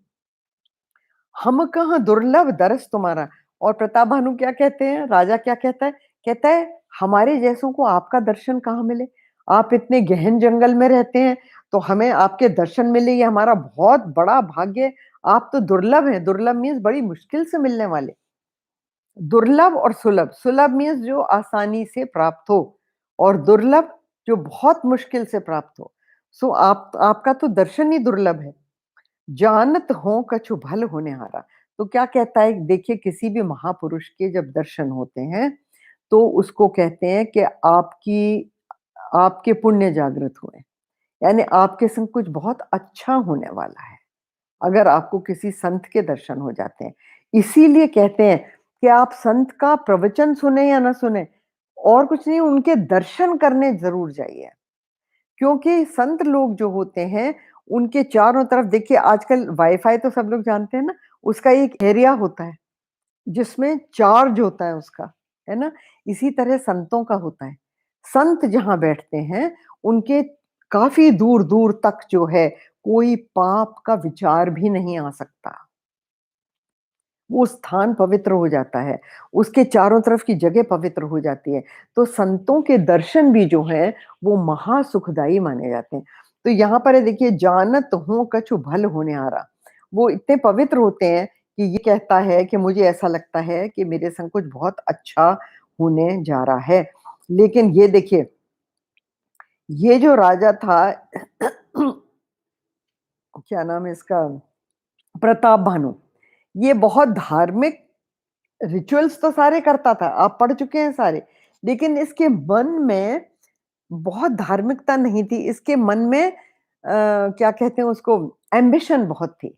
हम कहाँ दुर्लभ दरस तुम्हारा। और प्रताप भानु क्या कहते हैं? राजा क्या कहता है? कहता है हमारे जैसों को आपका दर्शन कहाँ मिले? आप इतने गहन जंगल में रहते हैं, तो हमें आपके दर्शन मिले, ये हमारा बहुत बड़ा भाग्य है। आप तो दुर्लभ हैं। दुर्लभ मीन्स बड़ी मुश्किल से मिलने वाले। दुर्लभ और सुलभ, सुलभ मीन्स जो आसानी से प्राप्त हो, और दुर्लभ जो बहुत मुश्किल से प्राप्त हो। सो आप, आपका तो दर्शन ही दुर्लभ है। जानत हो कछु भल होने हारा। तो क्या कहता है? देखिए, किसी भी महापुरुष के जब दर्शन होते हैं, तो उसको कहते हैं कि आपकी आपके पुण्य जागृत हुए, यानी आपके संग कुछ बहुत अच्छा होने वाला है, अगर आपको किसी संत के दर्शन हो जाते हैं। इसीलिए कहते हैं कि आप संत का प्रवचन सुने या ना सुने, और कुछ नहीं, उनके दर्शन करने ज़रूर जाइए। क्योंकि संत लोग जो होते हैं, उनके चारों तरफ देखिए, आजकल वाईफ़ाई तो सब लोग जानते हैं ना, उसका एक एरिया होता है, जिसमें चार्ज होता है उसका, है ना? इसी तरह संतों का होता है। संत जहाँ बैठते हैं, उनके काफ़ी दूर-दूर तक जो है, कोई पाप का विचार भी नहीं आ सकता। वो स्थान पवित्र हो जाता है, उसके चारों तरफ की जगह पवित्र हो जाती है। तो संतों के दर्शन भी जो हैं, वो महासुखदायी माने जाते हैं। तो यहाँ पर है देखिए, जानत हूँ कछु भल होनिहारा। वो इतने पवित्र होते हैं कि ये कहता है कि मुझे ऐसा लगता है कि मेरे संग कुछ बहुत अच्छा होने जा रहा है। लेकिन ये देखिए, ये जो राजा था क्या नाम है इसका? प्रताप भानु। ये बहुत धार्मिक रिचुअल्स तो सारे करता था, आप पढ़ चुके हैं सारे। लेकिन इसके मन में बहुत धार्मिकता नहीं थी, इसके मन में क्या कहते हैं उसको, एम्बिशन बहुत थी।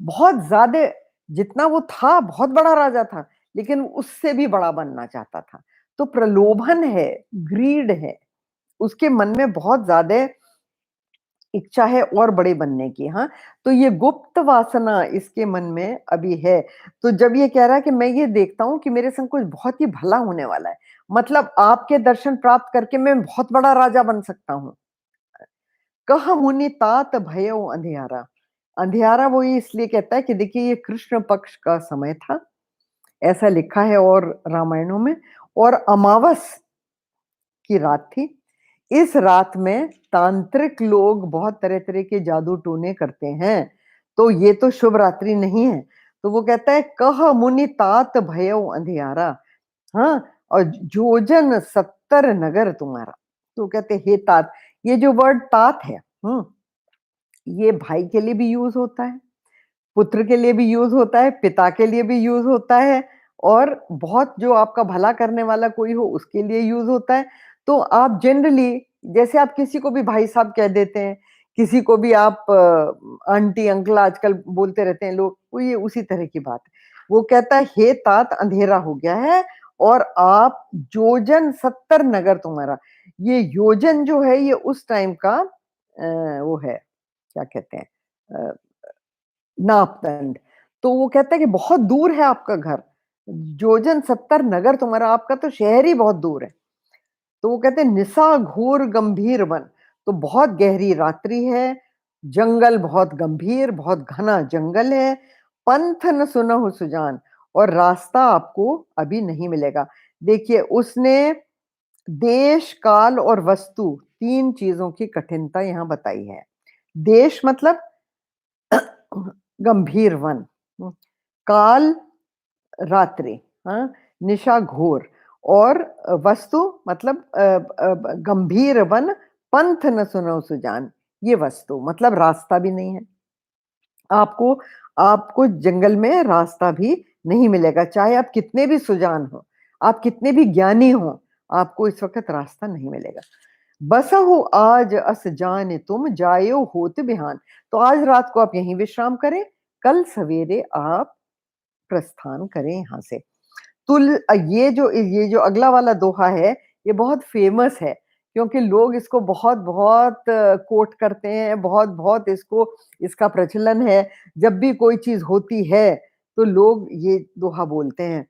बहुत ज़्यादा, जितना वो था बहुत बड़ा राजा था, लेकिन उससे भी बड़ा बनना चाहता था। तो प्रलोभन है, ग्रीड है, उसके मन में बहुत ज़्यादा इच्छा है और बड़े बनने की, हाँ। तो ये गुप्त वासना इसके मन में अभी है। तो जब ये कह रहा है कि मैं ये देखता हूँ कि मेरे संग कुछ बहुत ही भला होने वाला है, मतलब आपके दर्शन प्राप्त करके मैं बहुत बड़ा राजा बन सकता हूँ। कह मुनि तात भयउ अंधियारा। अंधियारा वो ये इसलिए कहता है कि देखिए, ये कृष्ण पक्ष का समय था, ऐसा लिखा है और रामायणों में, और अमावस की रात थी। इस रात में तांत्रिक लोग बहुत तरह-तरह के जादू टोने करते हैं, तो ये तो शुभ रात्रि नहीं है। तो वो कहता है, कह मुनि तात भयउ अंधियारा, हाँ, और जोजन 70 नगर तुम्हारा। तो कहते हे तात, ये जो वर्ड तात है, ये भाई के लिए भी यूज होता है, पुत्र के लिए भी यूज होता है, पिता के लिए भी यूज होता है, और बहुत जो आपका भला करने वाला कोई हो उसके लिए यूज होता है। तो आप जनरली, जैसे आप किसी को भी भाई साहब कह देते हैं, किसी को भी आप आंटी अंकल आजकल बोलते रहते हैं लोग, वो ये उसी तरह की बात है। वो कहता है हे तात, अंधेरा हो गया है, और आप योजन 70 नगर तुम्हारा। ये योजन जो है ये उस टाइम का वो है, क्या कहते हैं, अ, नापदंड। तो वो कहता है कि बहुत दूर है आपका घर, योजन 70 नगर तुम्हारा, आपका तो शहर ही बहुत दूर है। तो वो कहते हैं निशा घोर गंभीर वन, तो बहुत गहरी रात्रि है, जंगल बहुत गंभीर, बहुत घना जंगल है, पंथ न सुनहु सुजान, और रास्ता आपको अभी नहीं मिलेगा। देखिए, उसने देश, काल और वस्तु, 3 चीज़ों की कठिनता यहाँ बताई है। देश मतलब गंभीर वन, काल रात्रि, हाँ, निशा घोर, और वस्तु मतलब गंभीर वन, पंथ न सुनो सुजान, ये वस्तु मतलब रास्ता भी नहीं है। आपको आपको जंगल में रास्ता भी नहीं मिलेगा, चाहे आप कितने भी सुजान हो, आप कितने भी ज्ञानी हो, आपको इस वक़्त रास्ता नहीं मिलेगा। बसहु आज अस जान तुम जायो होत बिहान। तो आज रात को आप यहीं विश्राम करें, कल सवेरे आप प्रस्थान करें यहाँ से। ये जो अगला वाला दोहा है, ये बहुत फेमस है, क्योंकि लोग इसको बहुत-बहुत कोट करते हैं, बहुत-बहुत इसको, इसका प्रचलन है। जब भी कोई चीज़ होती है, तो लोग ये दोहा बोलते हैं।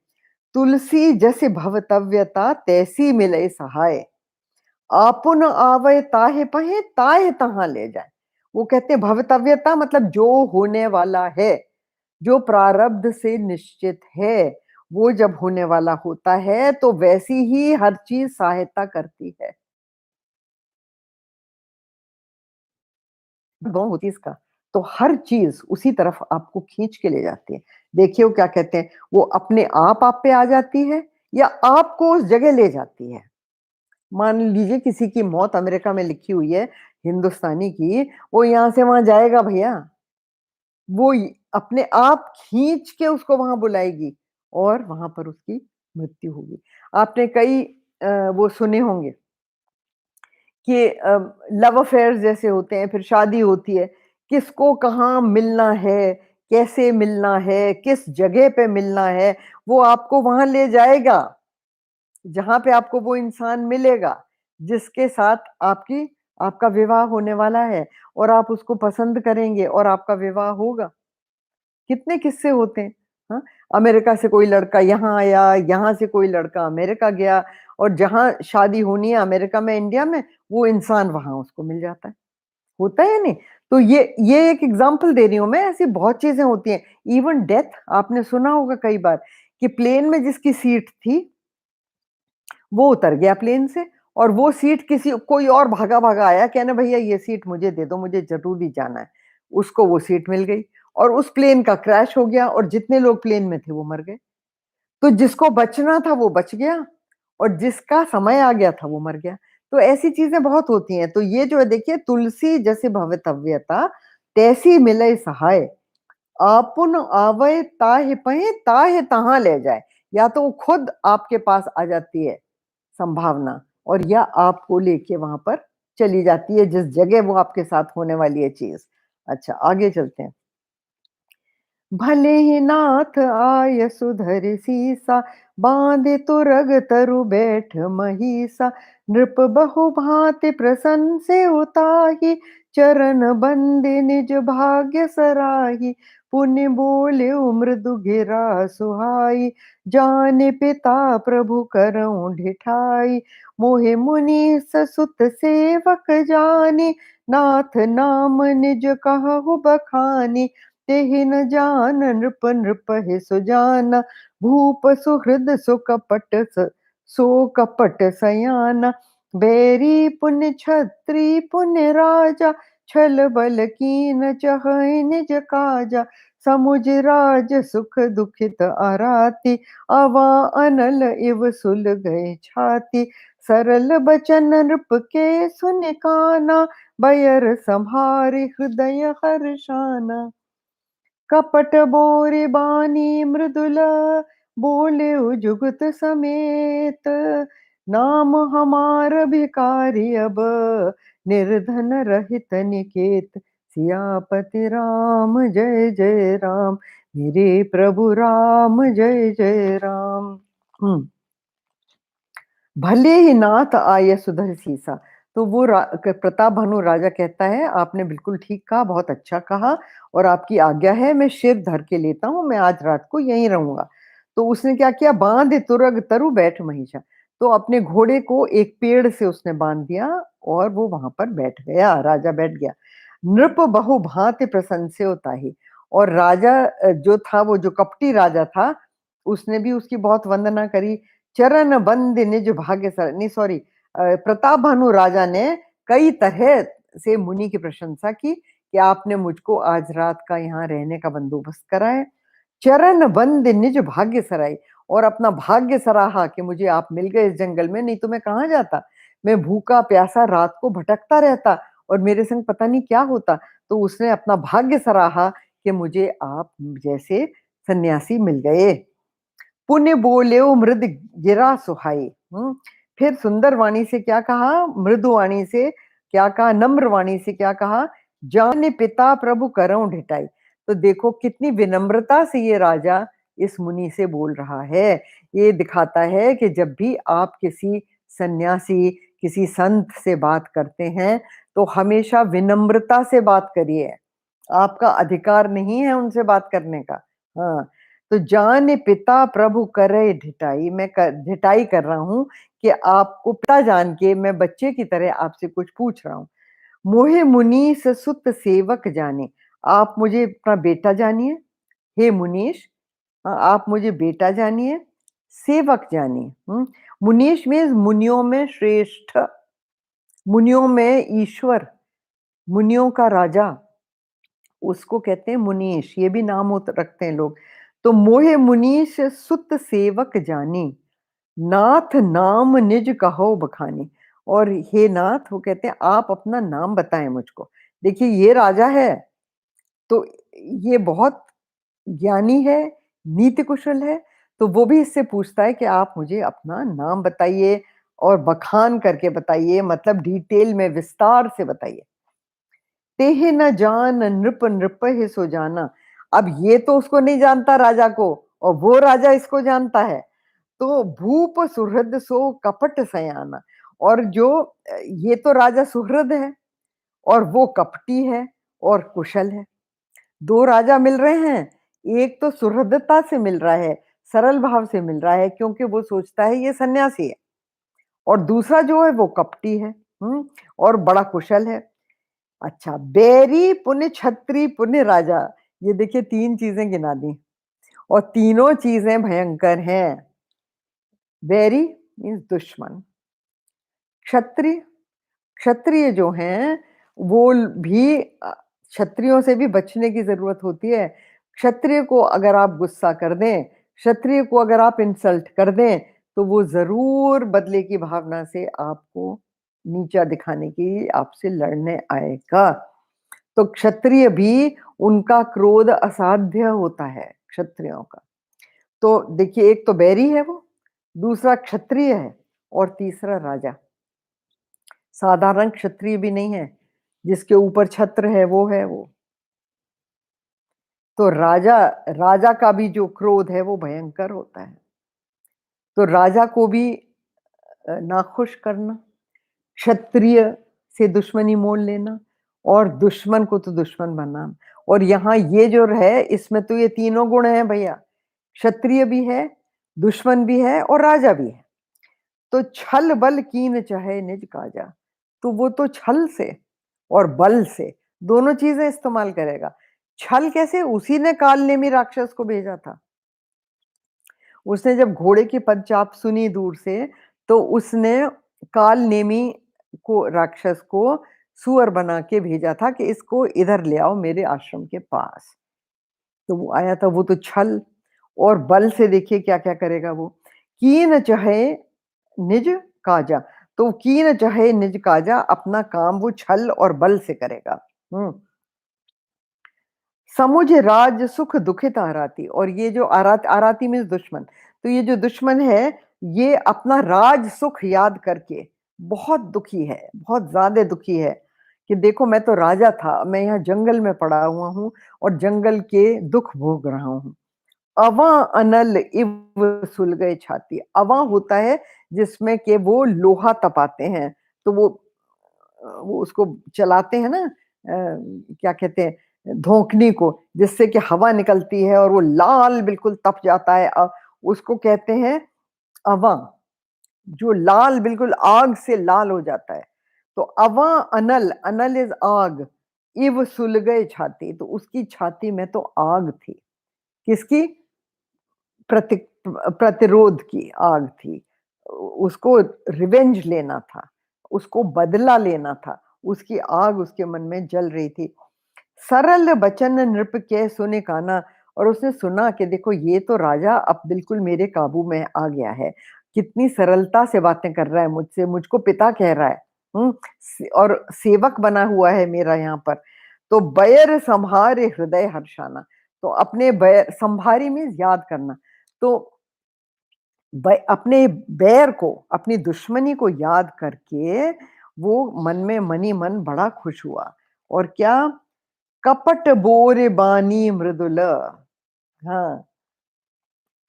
तुलसी जसि भवतव्यता तैसी मिलै सहाय, आपुन आवै ताहे पहे ताहे तहाँ ले जाए। वो कहते हैं भवतव्यता मतलब जो होने वाला है, जो प्रारब्ध से निश्चित है, वो जब होने वाला होता है तो वैसी ही हर चीज सहायता करती है। गाँव होती है इसका, तो हर चीज उसी तरफ आपको खींच के ले जाती है। देखिए वो क्या कहते हैं, वो अपने आप पे आ जाती है या आपको उस जगह ले जाती है। मान लीजिए किसी की मौत अमेरिका में लिखी हुई है, हिंदुस्तानी की, वो यहाँ से वहाँ जाएगा भैया, वो अपने आप खींच के उसको वहां बुलाएगी और वहां पर उसकी मृत्यु होगी। आपने कई वो सुने होंगे कि लव अफेयर्स जैसे होते हैं, फिर शादी होती है, किसको कहाँ मिलना है, कैसे मिलना है, किस जगह पे मिलना है, वो आपको वहां ले जाएगा जहां पे आपको वो इंसान मिलेगा जिसके साथ आपका विवाह होने वाला है, और आप उसको पसंद करेंगे और आपका विवाह होगा। कितने किस्से होते हैं, हाँ? अमेरिका से कोई लड़का यहाँ आया, यहाँ से कोई लड़का अमेरिका गया, और जहाँ शादी होनी है अमेरिका में, इंडिया में, वो इंसान वहां उसको मिल जाता है। होता है या नहीं? तो ये एक एग्जांपल दे रही हूं मैं, ऐसी बहुत चीजें होती हैं। इवन डेथ आपने सुना होगा कई बार कि प्लेन में जिसकी सीट थी वो उतर गया प्लेन से, और वो सीट किसी कोई और भागा-भागा आया, कहना भैया ये सीट मुझे दे दो, मुझे ज़रूरी जाना है। उसको वो सीट मिल गई और उस प्लेन का क्रैश हो गया और जितने लोग प्लेन में थे वो मर गए। तो जिसको बचना था वो बच गया और जिसका समय आ गया था वो मर गया। तो ऐसी चीज़ें बहुत होती हैं। तो ये जो है देखिए, तुलसी जैसे भवितव्यता, तैसी मिलै सहाय। आपुन आवै ताहि पहीं, ताहि तहाँ ले जाए। या तो वो खुद आपके पास आ जाती है संभावना, और या आपको लेके वहाँ पर चली जाती है जिस जगह वो आपके साथ होने वाली है चीज़। अच्छा, आगे चलते हैं। भले ही नाथ आय सुधरि सीसा, बाँधे तुरग तरु बैठ महिषा। नृप बहु भाँति प्रसन्न से उताही, चरण बंदे निज भाग्य सराही। पुनि बोलेउ मृदु गिरा सुहाई, जाने पिता प्रभु करउँ ढिठाई। मोहि मुनीस सुत सेवक जानि, नाथ नाम निज कहु बखानी। तेहि न जान नृप नृपहि सुजाना, भूप सुहृद सो कपट सयाना। बैरी पुण्य छत्री पुण्य राजा, छल बल कीन चहै निज काजा। समुझ राज सुख दुखित अराति, अवा अनल इव सुल गए छाति। सरल बचन नृप के सुनि काना, बयर सम्हारि हृदय हर्षाना। कपट बोरि बानी मृदुला, बोले जुगत समेत। नाम हमार भिखारी अब, निर्धन रहित निकेत। सियापति राम जय जय राम, मेरे प्रभु राम जय जय राम। भले ही नाथ आये सुधर सीसा। तो वो प्रताप भानु राजा कहता है, आपने बिल्कुल ठीक कहा, बहुत अच्छा कहा, और आपकी आज्ञा है, मैं सिर धर के लेता हूँ, मैं आज रात को यहीं रहूंगा। तो उसने क्या किया, बांध तुरग तरु बैठ महिषा। तो अपने घोड़े को एक पेड़ से उसने बांध दिया और वो वहां पर बैठ गया, राजा बैठ गया। नृप बहु भांति प्रसन्न से उताही। और राजा जो था, वो जो कपटी राजा था, उसने भी उसकी बहुत वंदना करी। चरण बंद निज भाग्य सर, नहीं सॉरी, प्रताप भानु राजा ने कई तरह से मुनि की प्रशंसा की कि आपने मुझको आज रात का यहाँ रहने का बंदोबस्त करा है। चरण बंद निज भाग्य सराय, और अपना भाग्य सराहा कि मुझे आप मिल गए इस जंगल में, नहीं तो मैं कहाँ जाता, मैं भूखा प्यासा रात को भटकता रहता और मेरे संग पता नहीं क्या होता। तो उसने अपना भाग्य सराहा कि मुझे आप जैसे सन्यासी मिल गए। पुण्य बोलेओ मृद गिरा सुहाई। फिर सुंदर वाणी से क्या कहा, मृदु वाणी से क्या कहा, नम्र वाणी से क्या कहा, जाने पिता प्रभु करऊं ढिठाई। तो देखो कितनी विनम्रता से ये राजा इस मुनि से बोल रहा है। ये दिखाता है कि जब भी आप किसी सन्यासी, किसी संत से बात करते हैं तो हमेशा विनम्रता से बात करिए। आपका अधिकार नहीं है उनसे बात करने का। हाँ, तो जाने पिता प्रभु करे ढिठाई, मैं ढिठाई कर रहा हूँ कि आपको पिता जान के मैं बच्चे की तरह आपसे कुछ पूछ रहा हूँ। मोहे मुनीस सुत सेवक जाने, आप मुझे अपना बेटा जानिए। हे मुनीश, आप मुझे बेटा जानिए, सेवक जानिए। मुनीश मीन्स मुनियों में श्रेष्ठ, मुनियों में ईश्वर, मुनियों का राजा, उसको कहते हैं मुनीश। ये भी नाम रखते हैं लोग। तो मोहे मुनीश सुत सेवक जानी, नाथ नाम निज कहो बखानी। और हे नाथ, वो कहते हैं आप अपना नाम बताएं मुझको। देखिए ये राजा है तो ये बहुत ज्ञानी है, नीति कुशल है, तो वो भी इससे पूछता है कि आप मुझे अपना नाम बताइए और बखान करके बताइए, मतलब डिटेल में विस्तार से बताइए। तेहि न जान नृप नृपहि सो जाना। अब ये तो उसको नहीं जानता राजा को, और वो राजा इसको जानता है। तो भूप सुहृद सो कपट सयाना। और जो ये तो राजा सुहृद है और वो कपटी है और कुशल है। दो राजा मिल रहे हैं, एक तो सुहृदता से मिल रहा है, सरल भाव से मिल रहा है क्योंकि वो सोचता है ये सन्यासी है, और दूसरा जो है वो कपटी है, और बड़ा कुशल है। अच्छा, बैरी पुण्य छत्री पुण्य राजा, ये देखिए तीन चीजें गिना दी और तीनों चीजें भयंकर हैं। बैरी मीन्स दुश्मन, क्षत्रिय क्षत्रिय जो हैं, वो भी क्षत्रियों से भी बचने की ज़रूरत होती है। क्षत्रिय को अगर आप गुस्सा कर दें, क्षत्रिय को अगर आप इंसल्ट कर दें, तो वो ज़रूर बदले की भावना से आपको नीचा दिखाने की आपसे लड़ने आएगा। तो क्षत्रिय भी उनका क्रोध असाध्य होता है, क्षत्रियों का। तो देखिए, एक तो बैरी है वो, दूसरा क्षत्रिय है और तीसरा राजा। साधारण क्षत्रिय भी नहीं है, जिसके ऊपर छत्र है वो है वो। तो राजा राजा का भी जो क्रोध है वो भयंकर होता है। तो राजा को भी नाखुश करना, क्षत्रिय से दुश्मनी मोल लेना और दुश्मन को तो दुश्मन बनाना। और यहाँ ये जो है, इसमें तो ये तीनों गुण हैं भैया, क्षत्रिय भी है, दुश्मन भी है और राजा भी है। तो छल बल कीन चाहे निज काजा, तो वो तो छल से और बल से दोनों चीजें इस्तेमाल करेगा। छल कैसे? उसी ने काल नेमी राक्षस को भेजा था। उसने जब घोड़े की पदचाप सुनी दूर से, तो उसने काल नेमी को, राक्षस को सुअर बना के भेजा था कि इसको इधर ले आओ मेरे आश्रम के पास। तो वो आया था। वो तो छल और बल से देखिए क्या क्या करेगा वो। कीन चाहे निज काजा, तो कीन चाहे निज काजा, अपना काम वो छल और बल से करेगा। समुझ राज सुख दुखित आराती, और ये जो आराती, आराती मीन्स दुश्मन, तो ये जो दुश्मन है, ये अपना राज सुख याद करके बहुत दुखी है, बहुत ज्यादा दुखी है कि देखो मैं तो राजा था, मैं यहाँ जंगल में पड़ा हुआ हूँ और जंगल के दुख भोग रहा हूँ। अवा अनल इव सुलगे छाती, अवा होता है जिसमें के वो लोहा तपाते हैं, तो वो उसको चलाते हैं ना, क्या कहते हैं, धोखनी को, जिससे कि हवा निकलती है और वो लाल बिल्कुल तप जाता है। उसको कहते हैं अवा, जो लाल बिल्कुल आग से लाल हो जाता है। तो अवा अनल, अनल इज आग, इव सुलगे छाती, तो उसकी छाती में तो आग थी। किसकी? प्रतिरोध की आग थी। उसको रिवेंज लेना था, उसको बदला लेना था, उसकी आग उसके मन में जल रही थी। सरल बचन नृप के सुने काना, और उसने सुना कि देखो ये तो राजा अब बिल्कुल मेरे काबू में आ गया है, कितनी सरलता से बातें कर रहा है मुझसे, मुझको पिता कह रहा है, और सेवक बना हुआ है मेरा यहाँ पर। तो बैर संहारे हृदय हर्षाना, तो अपने बैर, संभारी मीन्स याद करना, तो अपने बैर को, अपनी दुश्मनी को याद करके वो मन में मनी मन बड़ा खुश हुआ। और क्या? कपट बोर बानी मृदुल, हाँ,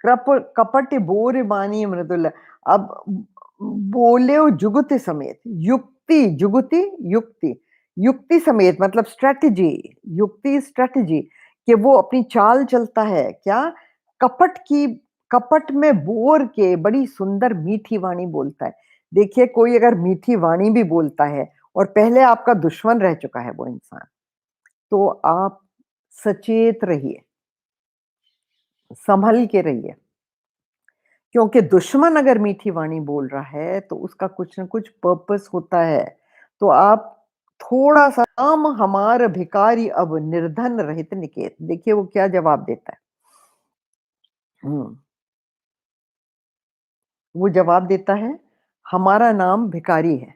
कपट बोर बानी मृदुल। अब बोले जुगुति समेत, युक्ति जुगुति युक्ति, युक्ति समेत मतलब स्ट्रेटजी, युक्ति स्ट्रेटजी, कि वो अपनी चाल चलता है। क्या? कपट की, कपट में बोर के बड़ी सुंदर मीठी वाणी बोलता है। देखिए, कोई अगर मीठी वाणी भी बोलता है और पहले आपका दुश्मन रह चुका है वो इंसान, तो आप सचेत रहिए, संभल के रहिए, क्योंकि दुश्मन अगर मीठी वाणी बोल रहा है तो उसका कुछ ना कुछ पर्पस होता है। तो आप थोड़ा सा, "आम हमार भिखारी अब निर्धन रहित निकेत", देखिए वो क्या जवाब देता है। हम्म, वो जवाब देता है, हमारा नाम भिखारी है।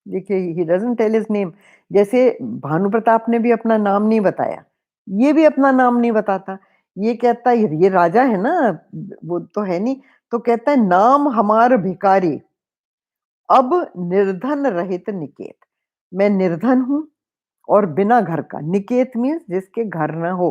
देखिए, he doesn't tell his name. जैसे भानु प्रताप ने भी अपना नाम नहीं बताया, ये भी अपना नाम नहीं बताता। ये कहता है, ये राजा है ना, वो तो है नहीं, तो कहता है नाम हमार भिखारी अब निर्धन रहित निकेत, मैं निर्धन हूं और बिना घर का, निकेत मीन्स जिसके घर ना हो।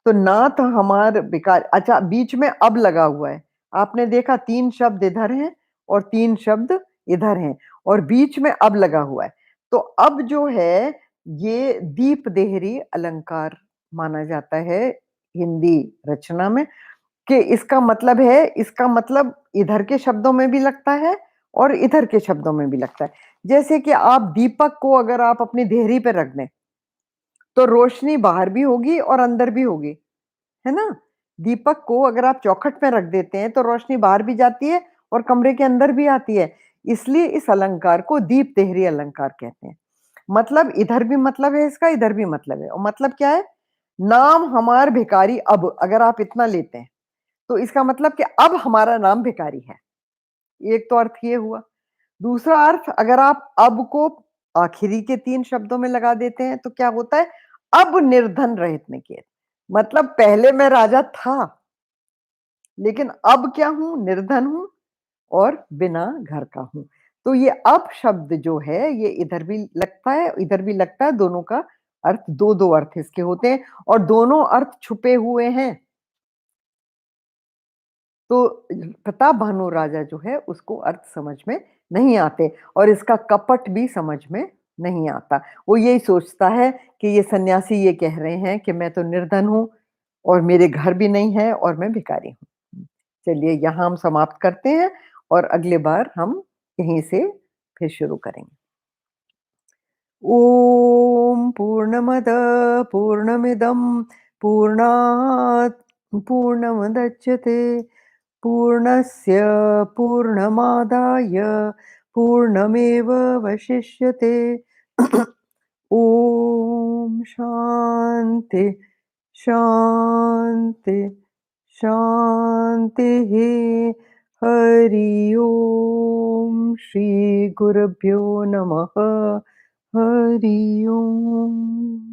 तो नाथ हमार बिकार, अच्छा बीच में अब लगा हुआ है, आपने देखा, तीन शब्द इधर हैं और तीन शब्द इधर हैं और बीच में अब लगा हुआ है। तो अब जो है, ये दीप देहरी अलंकार माना जाता है हिंदी रचना में, कि इसका मतलब है, इसका मतलब इधर के शब्दों में भी लगता है और इधर के शब्दों में भी लगता है। जैसे कि आप दीपक को अगर आप अपनी देहरी पे रख दें, तो रोशनी बाहर भी होगी और अंदर भी होगी, है ना? दीपक को अगर आप चौखट में रख देते हैं तो रोशनी बाहर भी जाती है और कमरे के अंदर भी आती है। इसलिए इस अलंकार को दीप देहरी अलंकार कहते हैं। मतलब इधर भी मतलब है इसका, इधर भी मतलब है। और मतलब क्या है? नाम हमार भिखारी अब, अगर आप इतना लेते हैं, तो इसका मतलब कि अब हमारा नाम भिखारी है। एक तो अर्थ ये हुआ। दूसरा अर्थ, अगर आप अब को आखिरी के 3 शब्दों में लगा देते हैं, तो क्या होता है? अब निर्धन रहित निकेत। मतलब पहले मैं राजा था, लेकिन अब क्या हूँ? निर्धन हूँ और बिना घर का हूँ। तो ये अब शब्द जो है, ये इधर भी लगता है, इधर भी लगता है, दोनों का अर्थ 2-2 अर्थ इसके होते हैं और दोनों अर्थ छुपे हुए हैं। तो प्रताप भानु राजा जो है, उसको अर्थ समझ में नहीं आते और इसका कपट भी समझ में नहीं आता। वो यही सोचता है कि ये सन्यासी ये कह रहे हैं कि मैं तो निर्धन हूँ और मेरे घर भी नहीं है और मैं भिखारी हूँ। चलिए यहाँ हम समाप्त करते हैं और अगली बार हम यहीं से फिर शुरू करेंगे। ॐ पूर्णमदः पूर्णमिदं पूर्णात् पूर्णमुदच्यते पूर्णस्य पूर्णमादाय पूर्णमेवावशिष्यते। ॐ शान्ति शान्ति शान्तिः। हरि ओम श्री गुरुभ्यो नमः। हरि ओम।